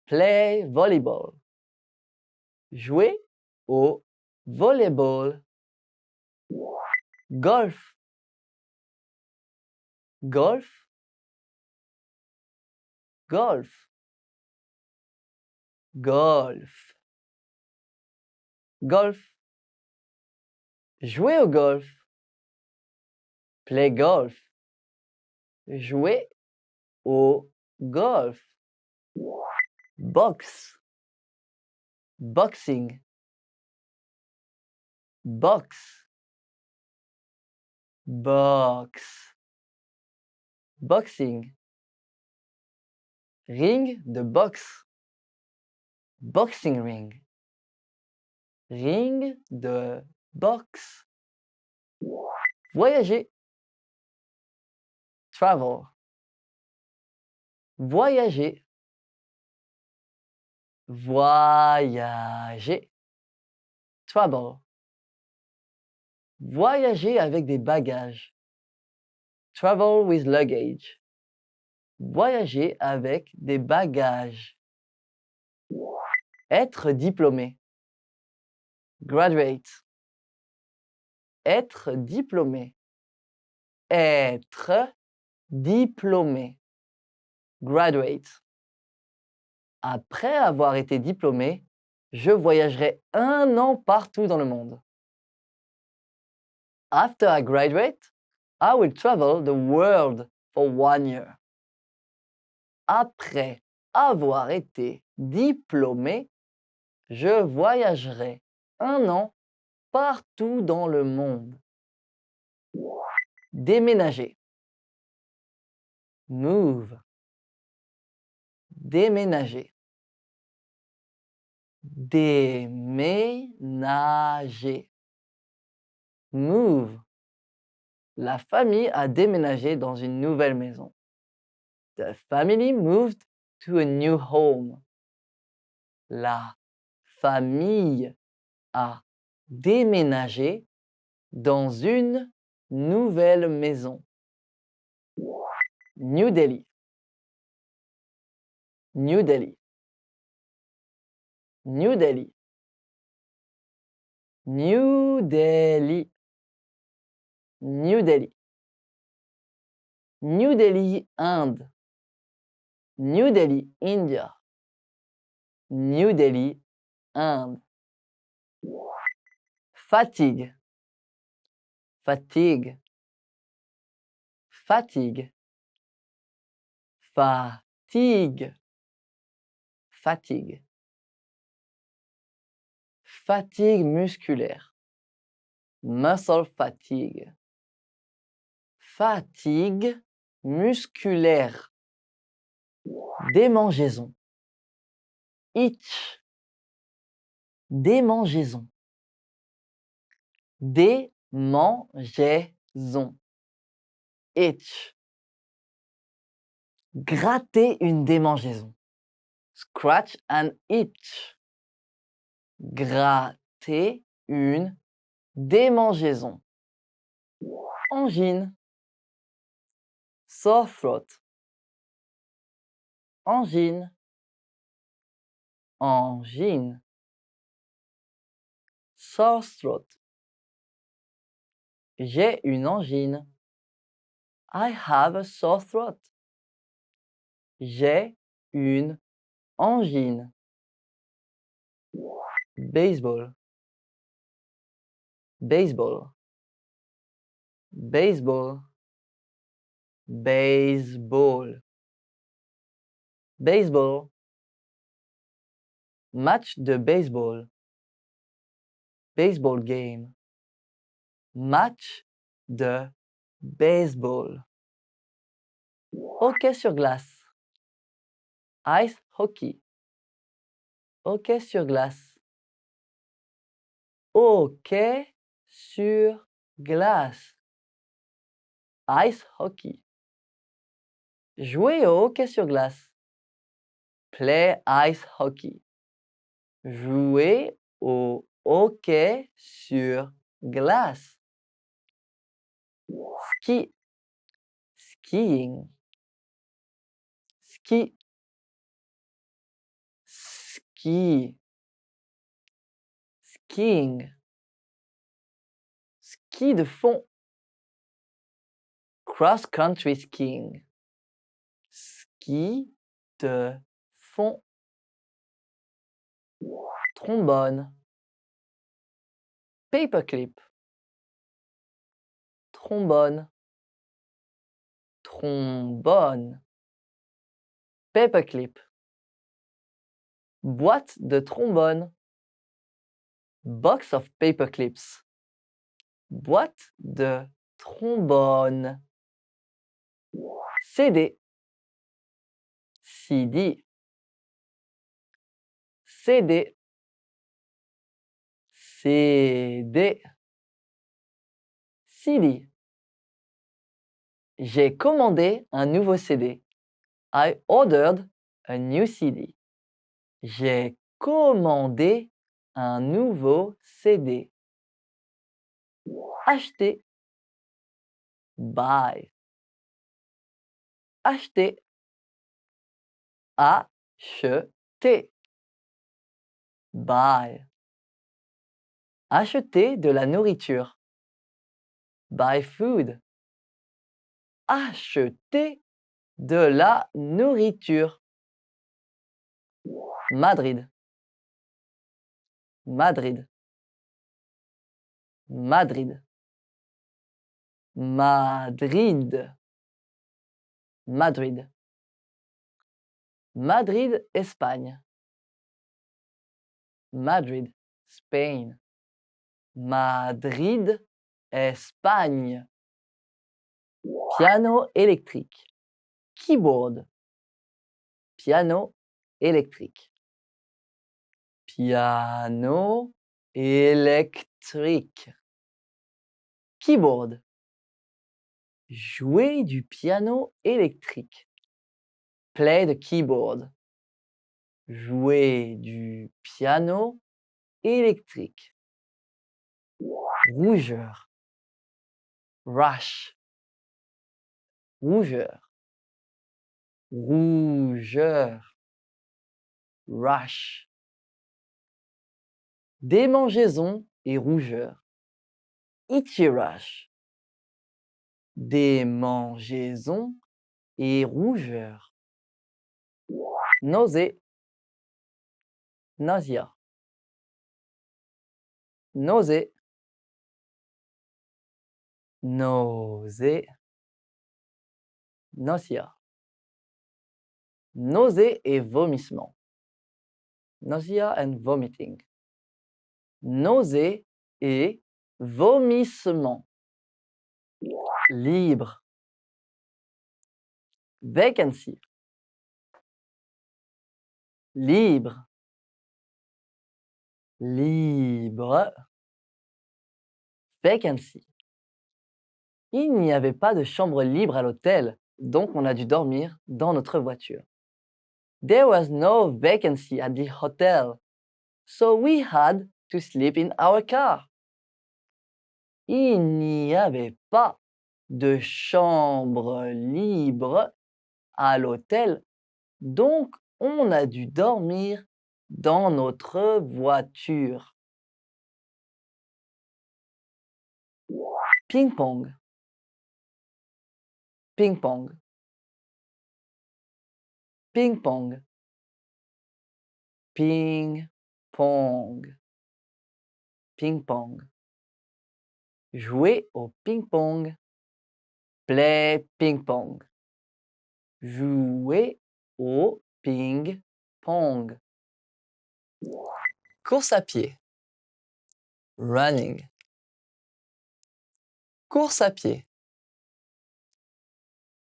Play volleyball. Jouer au volleyball. Golf. Golf. Golf. Golf. Golf. Jouer au golf. Play golf. Jouer au golf. Box. Boxing. Box. Box. Boxing. Ring de boxe. Boxing ring. Ring de boxe. Voyager. Travel. Voyager. Voyager. Travel. Voyager avec des bagages. Travel with luggage. Voyager avec des bagages. Être diplômé. Graduate. Être diplômé. Être diplômé. Graduate. Après avoir été diplômé, je voyagerai 1 an partout dans le monde. After I graduate, I will travel the world for 1 year. Après avoir été diplômé, je voyagerai 1 an partout dans le monde. Déménager. Move. Déménager. Déménager. Move. La famille a déménagé dans une nouvelle maison. The family moved to a new home. La famille a déménagé dans une nouvelle maison. New Delhi. New Delhi. New Delhi. New Delhi. New Delhi. New Delhi, Inde. New Delhi, India. New Delhi, Inde. Fatigue. Fatigue. Fatigue. Fatigue. Fatigue. Fatigue musculaire. Muscle fatigue. Fatigue musculaire. Démangeaison. Itch. Démangeaison. Démangeaison. Itch. Gratter une démangeaison. Scratch an itch. Gratter une démangeaison. Angine. Sore throat. Angine. Angine. Sore throat. J'ai une angine. I have a sore throat. J'ai une angine. Baseball. Baseball. Baseball. Baseball. Baseball. Match de baseball. Baseball game. Match de baseball. Hockey sur glace. Ice hockey. Hockey sur glace. Hockey sur glace. Ice hockey. Jouer au hockey sur glace. Play ice hockey. Jouer au hockey sur glace. Ski. Skiing. Ski. Ski. Skiing. Ski de fond. Cross-country skiing. Ski de fond. Trombone. Paperclip. Trombone. Trombone. Paperclip. Boîte de trombone. Box of paperclips. Boîte de trombone. CD. CD. CD. CD. CD. J'ai commandé un nouveau CD. I ordered a new CD. J'ai commandé un nouveau CD. Acheter. Buy. Acheter. Acheter. Buy. Acheter de la nourriture. Buy food. Acheter de la nourriture. Madrid. Madrid. Madrid. Madrid. Madrid. Madrid, Espagne. Madrid, Spain. Madrid, Espagne. Piano électrique. Keyboard. Piano électrique. Piano électrique. Keyboard. Jouer du piano électrique. Play the keyboard. Jouer du piano électrique. Rougeur. Rush. Rougeur. Rougeur. Rush. Démangeaison et rougeur. Itchy rush. Démangeaison et rougeur. Nausée. Nausea. Nausée. Nausée. Nausea. Nausée et vomissement. Nausea and vomiting. Nausée et vomissement. Libre. Vacancy. Libre. Libre. Vacancy. Il n'y avait pas de chambre libre à l'hôtel, donc on a dû dormir dans notre voiture. There was no vacancy at the hotel, so we had to sleep in our car. Il n'y avait pas de chambre libre à l'hôtel, donc on a dû dormir dans notre voiture. Ping-pong. Ping-pong. Ping-pong. Ping-pong. Ping-pong. Jouer au ping-pong. Play ping-pong. Jouer au ping-pong. Course à pied. Running. Course à pied.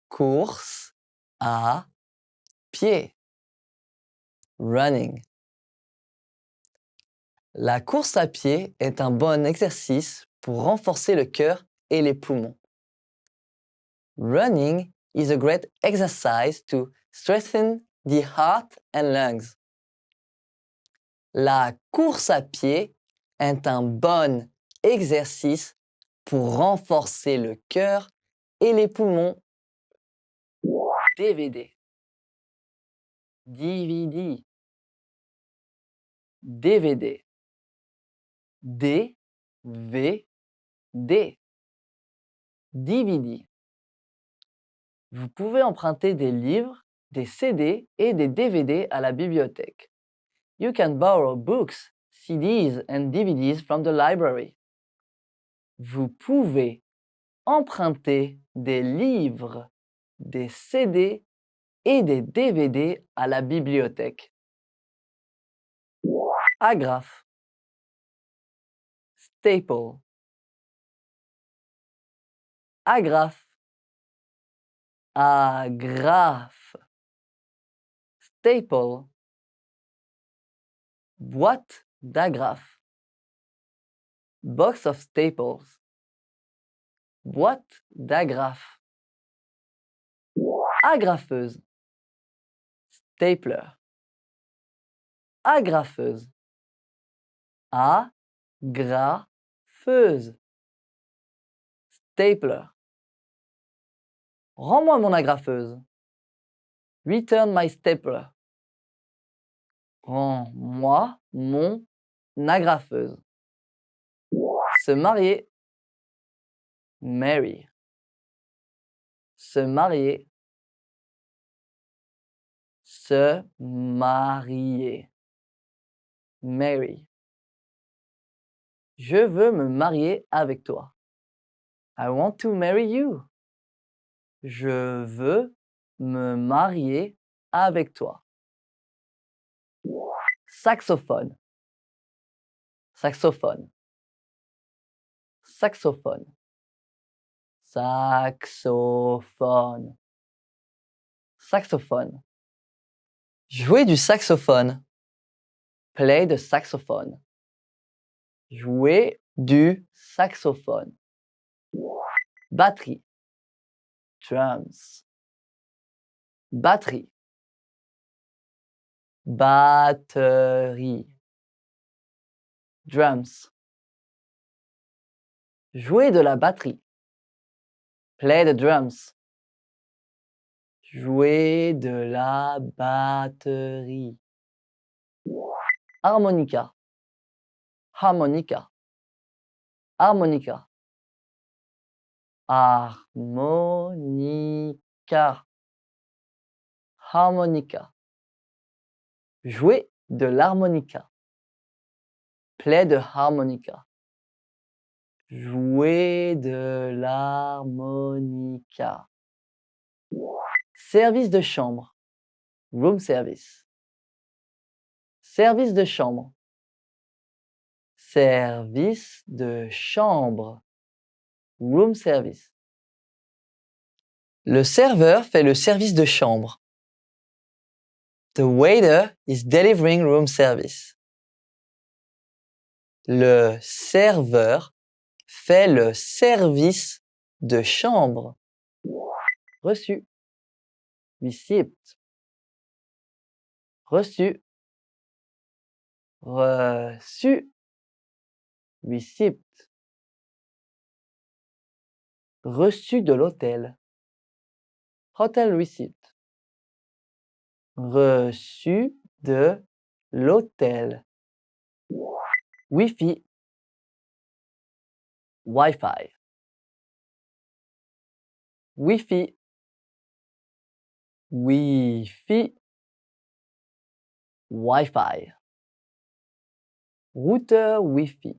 Course à pied. Running. La course à pied est un bon exercice pour renforcer le cœur et les poumons. Running is a great exercise to strengthen the heart and lungs. La course à pied est un bon exercice pour renforcer le cœur et les poumons. DVD. DVD. DVD. DVD. DVD. Vous pouvez emprunter des livres, des CD et des DVD à la bibliothèque. You can borrow books, CDs and DVDs from the library. Vous pouvez emprunter des livres, des CD et des DVD à la bibliothèque. Agrafe. Staple. Agrafe. Agrafe. Staple. Boîte d'agrafes. Box of staples. Boîte d'agrafes. Agrafeuse. Stapler. Agrafeuse. Agrafeuse. Stapler. Rends-moi mon agrafeuse. Return my stapler. Rends-moi mon agrafeuse. Se marier. Marry. Se marier. Se marier. Marry. Je veux me marier avec toi. I want to marry you. Je veux me marier avec toi. Saxophone. Saxophone. Saxophone. Saxophone. Saxophone. Jouer du saxophone. Play the saxophone. Jouer du saxophone. Batterie. Drums. Batterie. Batterie. Drums. Jouer de la batterie. Play the drums. Jouer de la batterie. Harmonica. Harmonica. Harmonica. Harmonica. Harmonica. Jouer de l'harmonica. Play the harmonica. Jouer de l'harmonica. Service de chambre. Room service. Service de chambre. Service de chambre. Room service. Le serveur fait le service de chambre. The waiter is delivering room service. Le serveur fait le service de chambre. Reçu. Receipt. Reçu. Reçu. Receipt. Reçu de l'hôtel. Hotel receipt. Reçu de l'hôtel. Wi-Fi. Wi-Fi. Wi-Fi. Wi-Fi. Wi-Fi. Routeur Wi-Fi.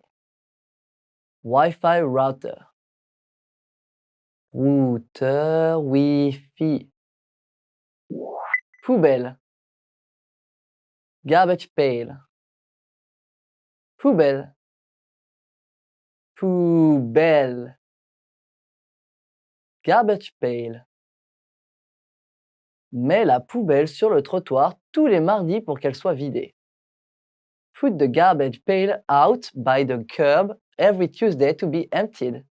Wi-Fi router. Routeur Wi-Fi. Poubelle. Garbage pail. Poubelle. Poubelle. Garbage pail. Mets la poubelle sur le trottoir tous les mardis pour qu'elle soit vidée. Put the garbage pail out by the curb every Tuesday to be emptied.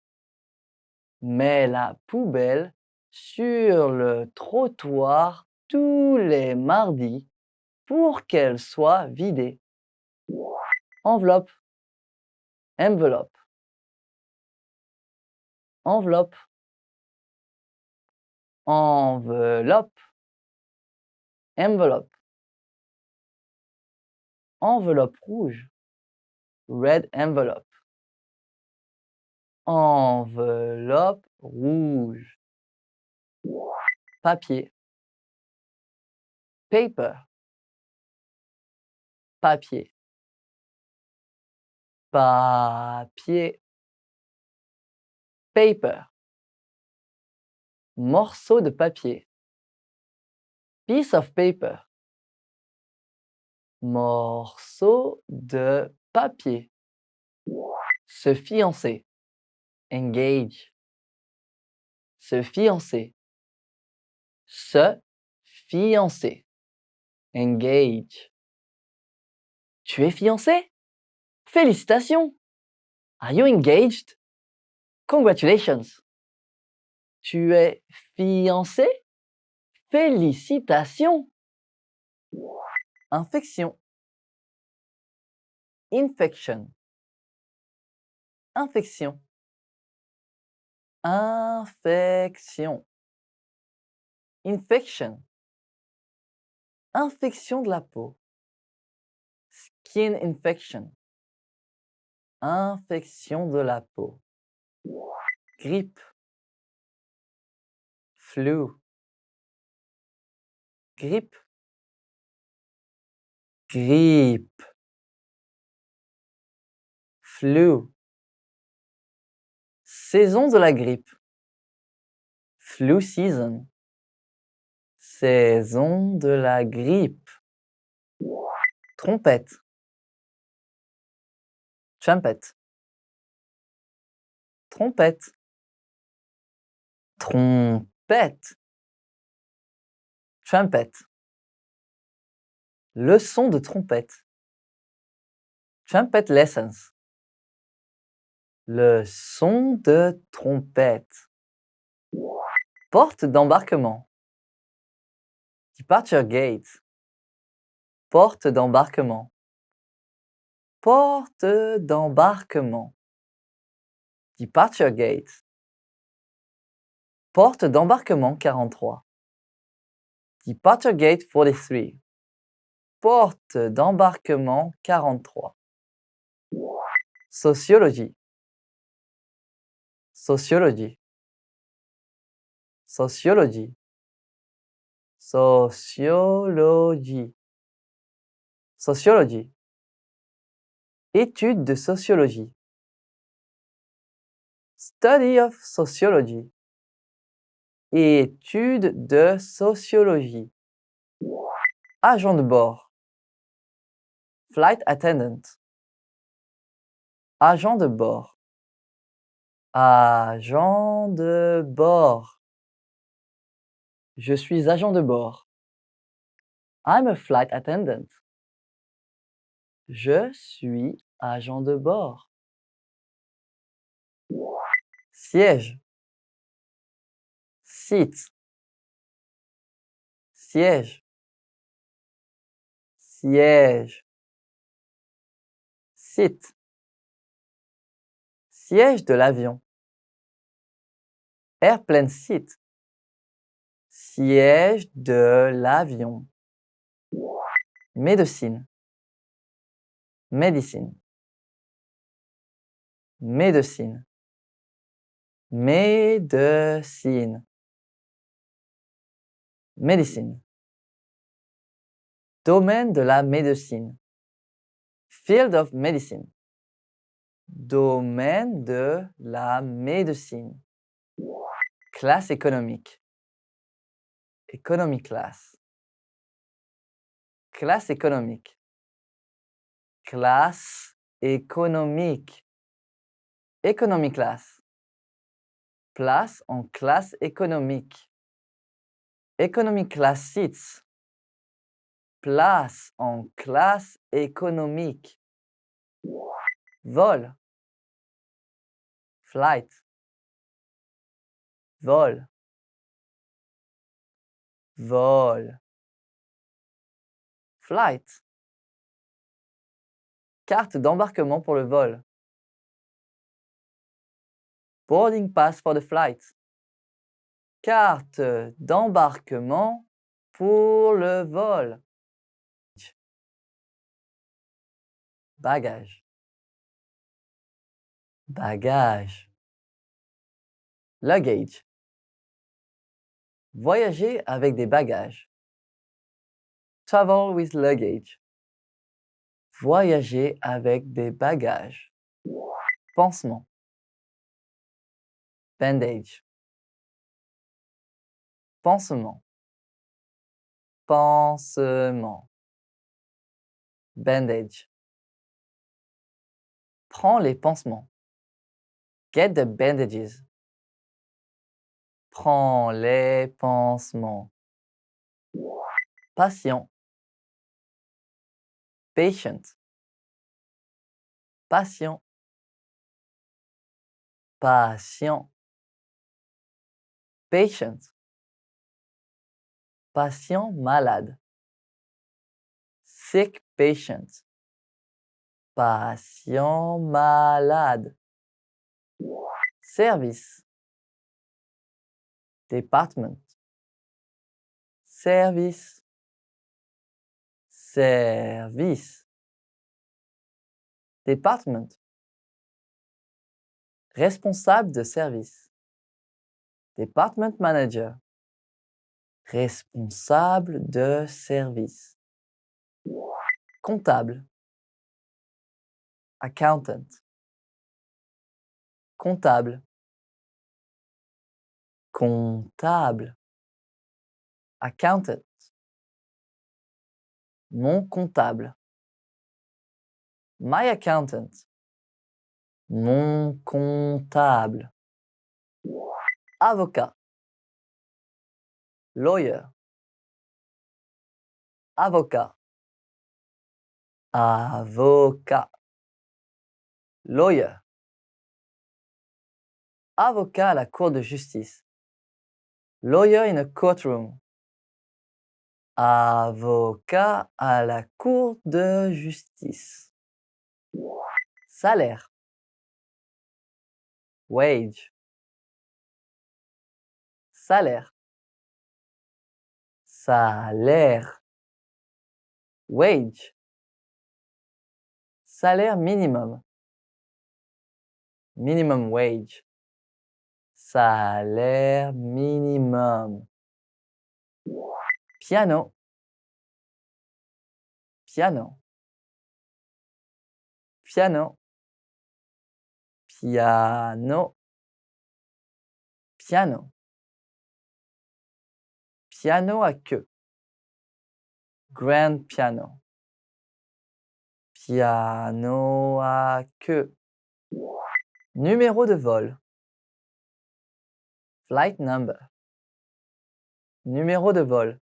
Mets la poubelle sur le trottoir tous les mardis pour qu'elle soit vidée. Enveloppe. Envelope. Enveloppe. Enveloppe. Envelope. Enveloppe rouge. Red envelope. Enveloppe rouge. Papier. Paper. Papier. Papier. Paper. Morceau de papier. Piece of paper. Morceau de papier. Se fiancer. Engage. Se fiancer. Se fiancer. Engage. Tu es fiancé? Félicitations! Are you engaged? Congratulations! Tu es fiancé? Félicitations! Infection. Infection. Infection. Infection. Infection. Infection de la peau. Skin infection. Infection de la peau. Grippe. Flu. Grippe. Grippe. Flu. Saison de la grippe. Flu season. Saison de la grippe. Trompette. Trumpet. Trompette. Trompette. Trumpet. Leçon de trompette. Trumpet lessons. Leçon de trompette. Porte d'embarquement. Departure gate. Porte d'embarquement. Porte d'embarquement. Departure gate. Porte d'embarquement 43. Departure gate 43. Porte d'embarquement 43. Sociologie. Sociologie. Sociologie. Sociologie. Sociologie. Étude de sociologie. Study of sociology. Étude de sociologie. Agent de bord. Flight attendant. Agent de bord. Agent de bord. Je suis agent de bord. I'm a flight attendant. Je suis agent de bord. Siège. Seat. Siège. siège, seat, siège de l'avion, airplane seat, siège de l'avion, médecine, médecine, médecine, médecine, médecine, domaine de la médecine, field of medicine, domaine de la médecine, classe économique, economy class, classe économique, classe économique, economy class, place en classe économique, economy class seats, place en classe économique, vol, flight, vol, vol, flight, carte d'embarquement pour le vol, boarding pass for the flight, carte d'embarquement pour le vol, bagage, bagage, luggage, voyager avec des bagages, travel with luggage, voyager avec des bagages, pansement, bandage, pansement, pansement, bandage, prends les pansements, get the bandages, prends les pansements, patient, patient, patient, patient, patient, patient malade, sick patient, patient malade, service, department, service, service, department, responsable de service, department manager, responsable de service, comptable, accountant, comptable, comptable, accountant, mon comptable, my accountant, mon comptable, avocat, lawyer, avocat, avocat, lawyer, avocat à la cour de justice, lawyer in a courtroom, avocat à la cour de justice, salaire, wage, salaire, salaire, wage, salaire minimum, minimum wage, salaire minimum, piano, piano, piano, piano, piano, piano à queue, grand piano, piano à queue, numéro de vol, flight number, numéro de vol,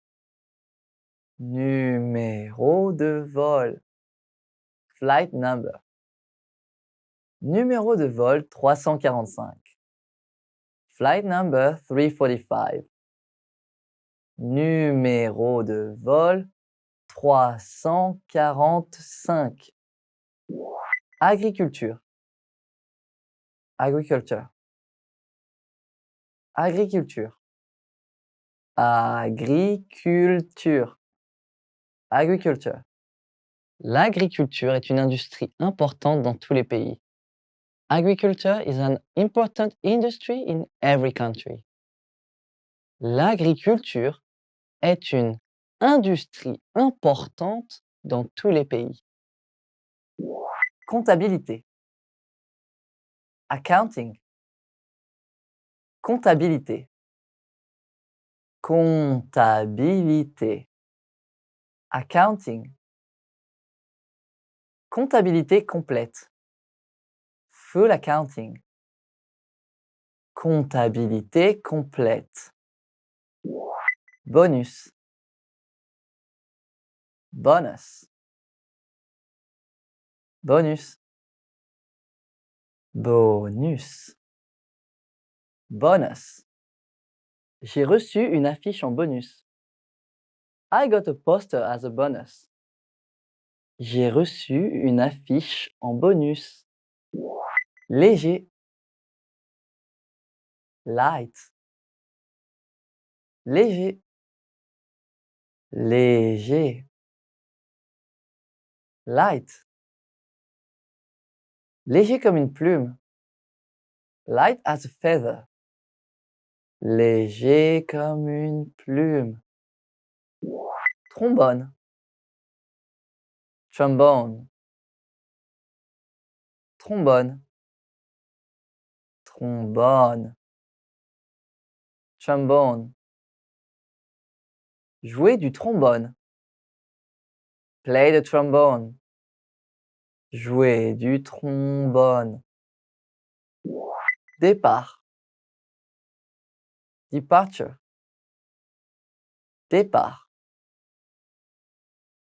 numéro de vol, flight number, numéro de vol 345, flight number 345, numéro de vol 345. Agriculture. Agriculture. Agriculture. Agriculture. Agriculture. L'agriculture est une industrie importante dans tous les pays. Agriculture is an important industry in every country. L'agriculture est une industrie importante dans tous les pays. Comptabilité. Accounting. Comptabilité. Comptabilité. Accounting. Comptabilité complète. Full accounting. Comptabilité complète. Bonus. Bonus. Bonus. Bonus. Bonus. J'ai reçu une affiche en bonus. I got a poster as a bonus. J'ai reçu une affiche en bonus. Léger. Light. Léger. Léger. Light. Léger comme une plume. Light as a feather. Léger comme une plume. Trombone. Trombone. Trombone. Trombone. Trombone. Jouer du trombone. Play the trombone. Jouer du trombone. Départ. Departure. Départ.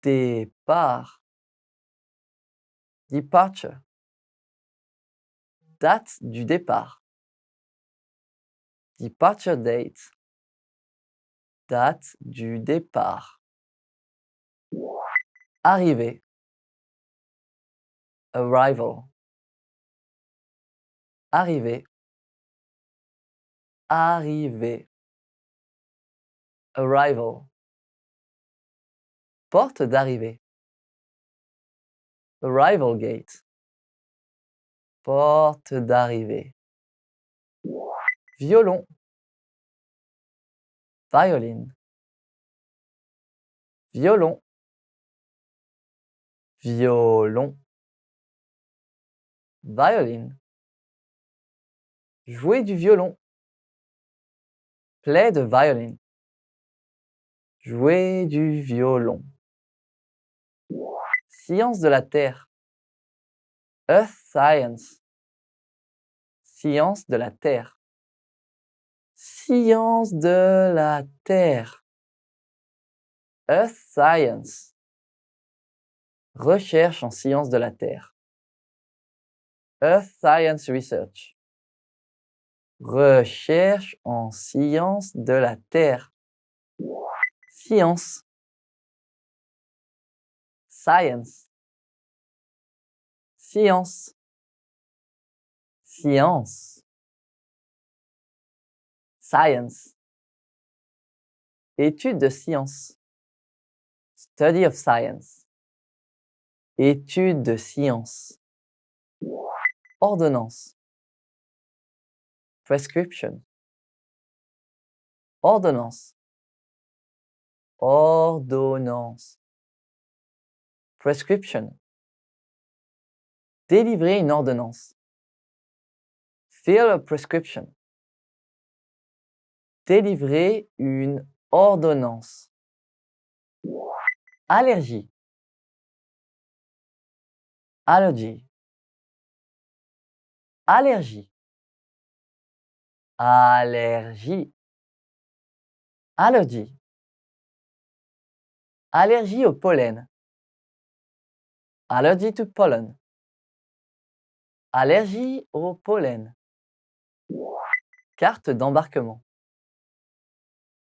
Départ. Departure. Date du départ. Departure date. Date du départ. Arrivée. Arrival. Arrivée. Arrivée. Arrival. Porte d'arrivée. Arrival gate. Porte d'arrivée. Violon. Violin. Violon. Violon. Violin. Jouer du violon. Play the violin. Jouer du violon. Science de la Terre. Earth science. Science de la Terre. Science de la Terre. Earth science. Recherche en sciences de la Terre. Earth science research. Recherche en sciences de la Terre. Science. Science. Science. Science. Science. Étude de science. Study of science. Étude de science. Ordonnance. Prescription. Ordonnance. Ordonnance. Prescription. Délivrer une ordonnance. Fill a prescription. Délivrer une ordonnance. Allergie. Allergy. Allergie. Allergie. Allergie. Allergie au pollen. Allergy to pollen. Allergie au pollen. Carte d'embarquement.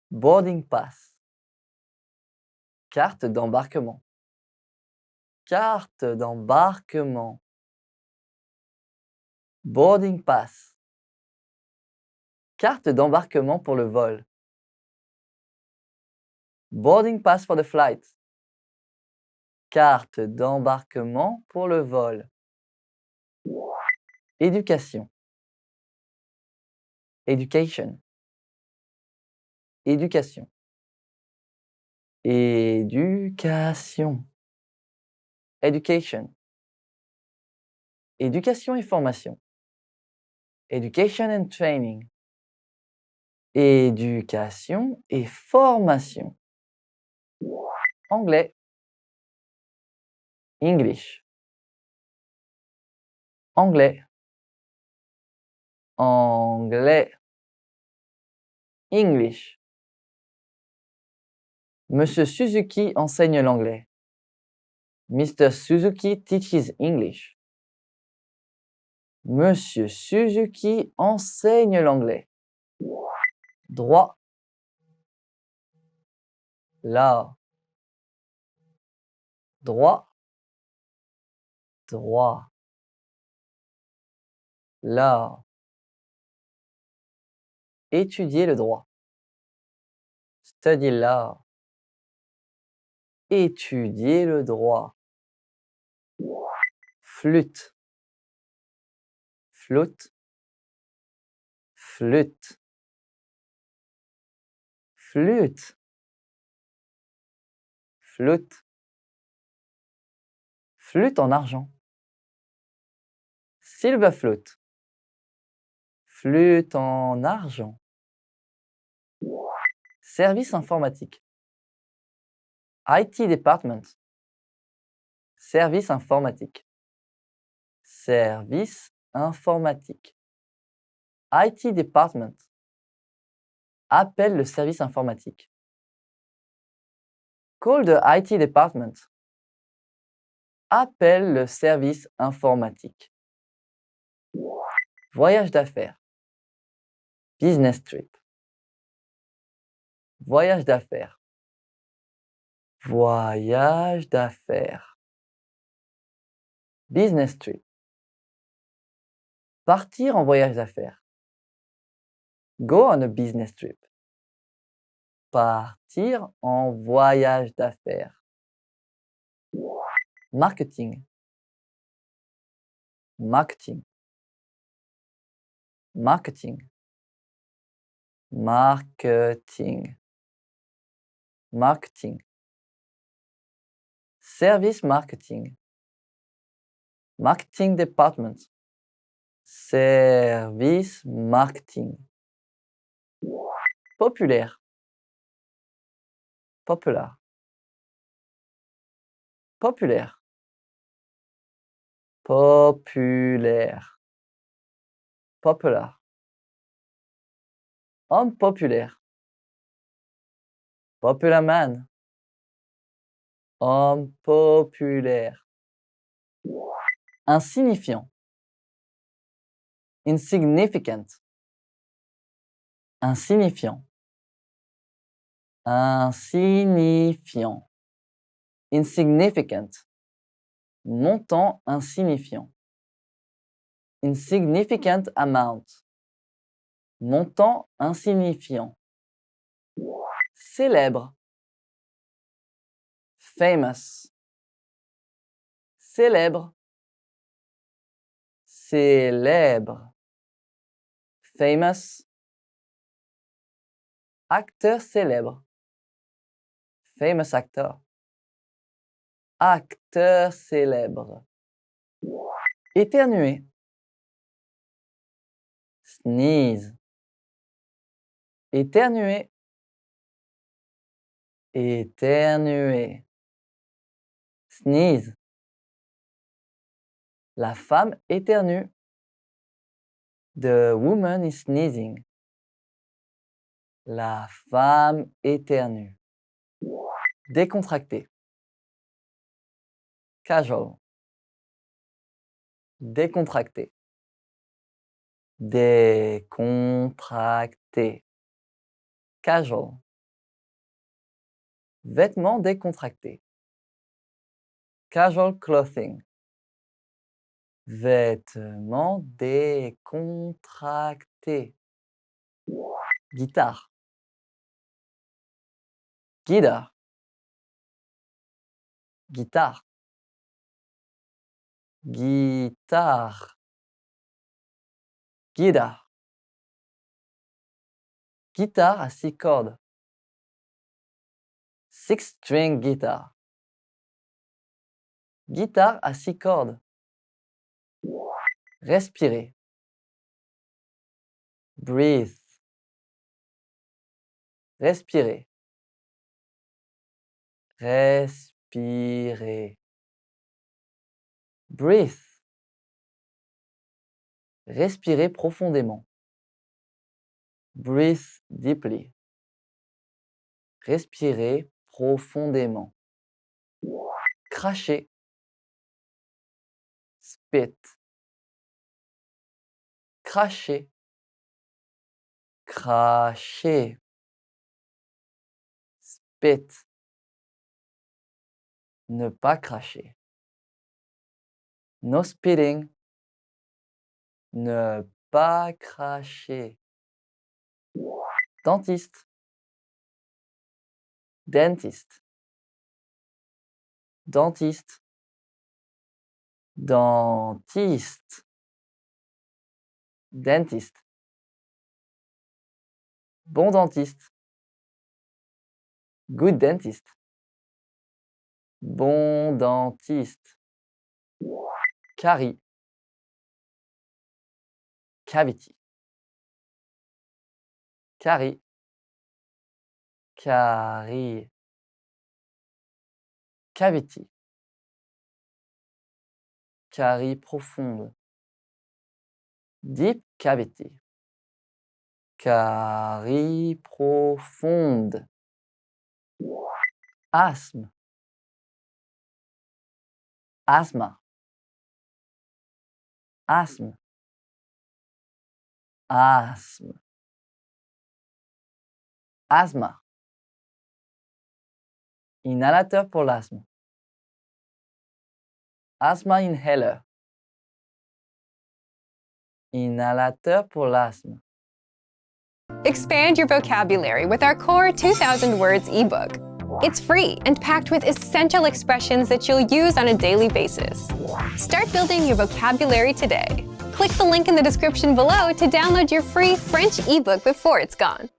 Boarding pass. Carte d'embarquement. Carte d'embarquement. Boarding pass. Carte d'embarquement pour le vol. Boarding pass for the flight. Carte d'embarquement pour le vol. Éducation. Education. Éducation. Éducation. Education. Éducation et formation. Education and training. Éducation et formation. Anglais. English. Anglais. Anglais. English. Monsieur Suzuki enseigne l'anglais. Mr. Suzuki teaches English. Monsieur Suzuki enseigne l'anglais. Droit. Law. Droit. Droit. Law. Étudier le droit. Study law. Étudier le droit. Flûte. Flûte. Flûte. Flûte. Flûte. Flûte en argent. Silver flute. Flûte en argent. Service informatique. IT department. Service informatique. Service informatique. IT department. Appelle le service informatique. Call the IT department. Appelle le service informatique. Voyage d'affaires. Business trip. Voyage d'affaires. Voyage d'affaires. Business trip. Partir en voyage d'affaires. Go on a business trip. Partir en voyage d'affaires. Marketing. Marketing. Marketing. Marketing. Marketing. Service marketing. Marketing department. Service marketing. Populaire. Popular. Populaire. Populaire. Popular. Homme populaire. Popular man. Homme populaire. Insignifiant. Insignificant. Insignifiant. Insignifiant. Insignificant. Montant insignifiant. Insignificant amount. Montant insignifiant. Célèbre. Famous. Célèbre. Célèbre. Famous. Acteur célèbre. Famous actor. Acteur célèbre. Éternuer. Sneeze. Éternuer. Éternuer. Sneeze. La femme éternue. The woman is sneezing. La femme éternue. Décontracté. Casual. Décontracté. Décontracté. Casual. Vêtements décontractés. Casual clothing. Vêtements décontractés. Guitare. Guitare. Guitare. Guitare. Guitare. Guitare à 6 cordes. 6-string guitar. Guitare à 6 cordes. Respirer. Breathe. Respirer. Respirer. Breathe. Respirer profondément. Breathe deeply. Respirer profondément. Cracher. Spit. Cracher. Cracher. Spit. Ne pas cracher. No spitting. Ne pas cracher. Dentiste. Dentiste. Dentiste. Dentiste. Dentiste. Bon dentiste. Good dentist. Bon dentiste. Carie. Cavity. Carie. Carie. Cavity. Carie profonde. Deep cavity. Carie profonde. Asthme. Asthma. Asthme. Asthme. Asthma. Inhalateur pour l'asthme. Asthma inhaler. Inhalateur pour l'asthme. Expand your vocabulary with our Core 2000 Words ebook. It's free and packed with essential expressions that you'll use on a daily basis. Start building your vocabulary today. Click the link in the description below to download your free French ebook before it's gone.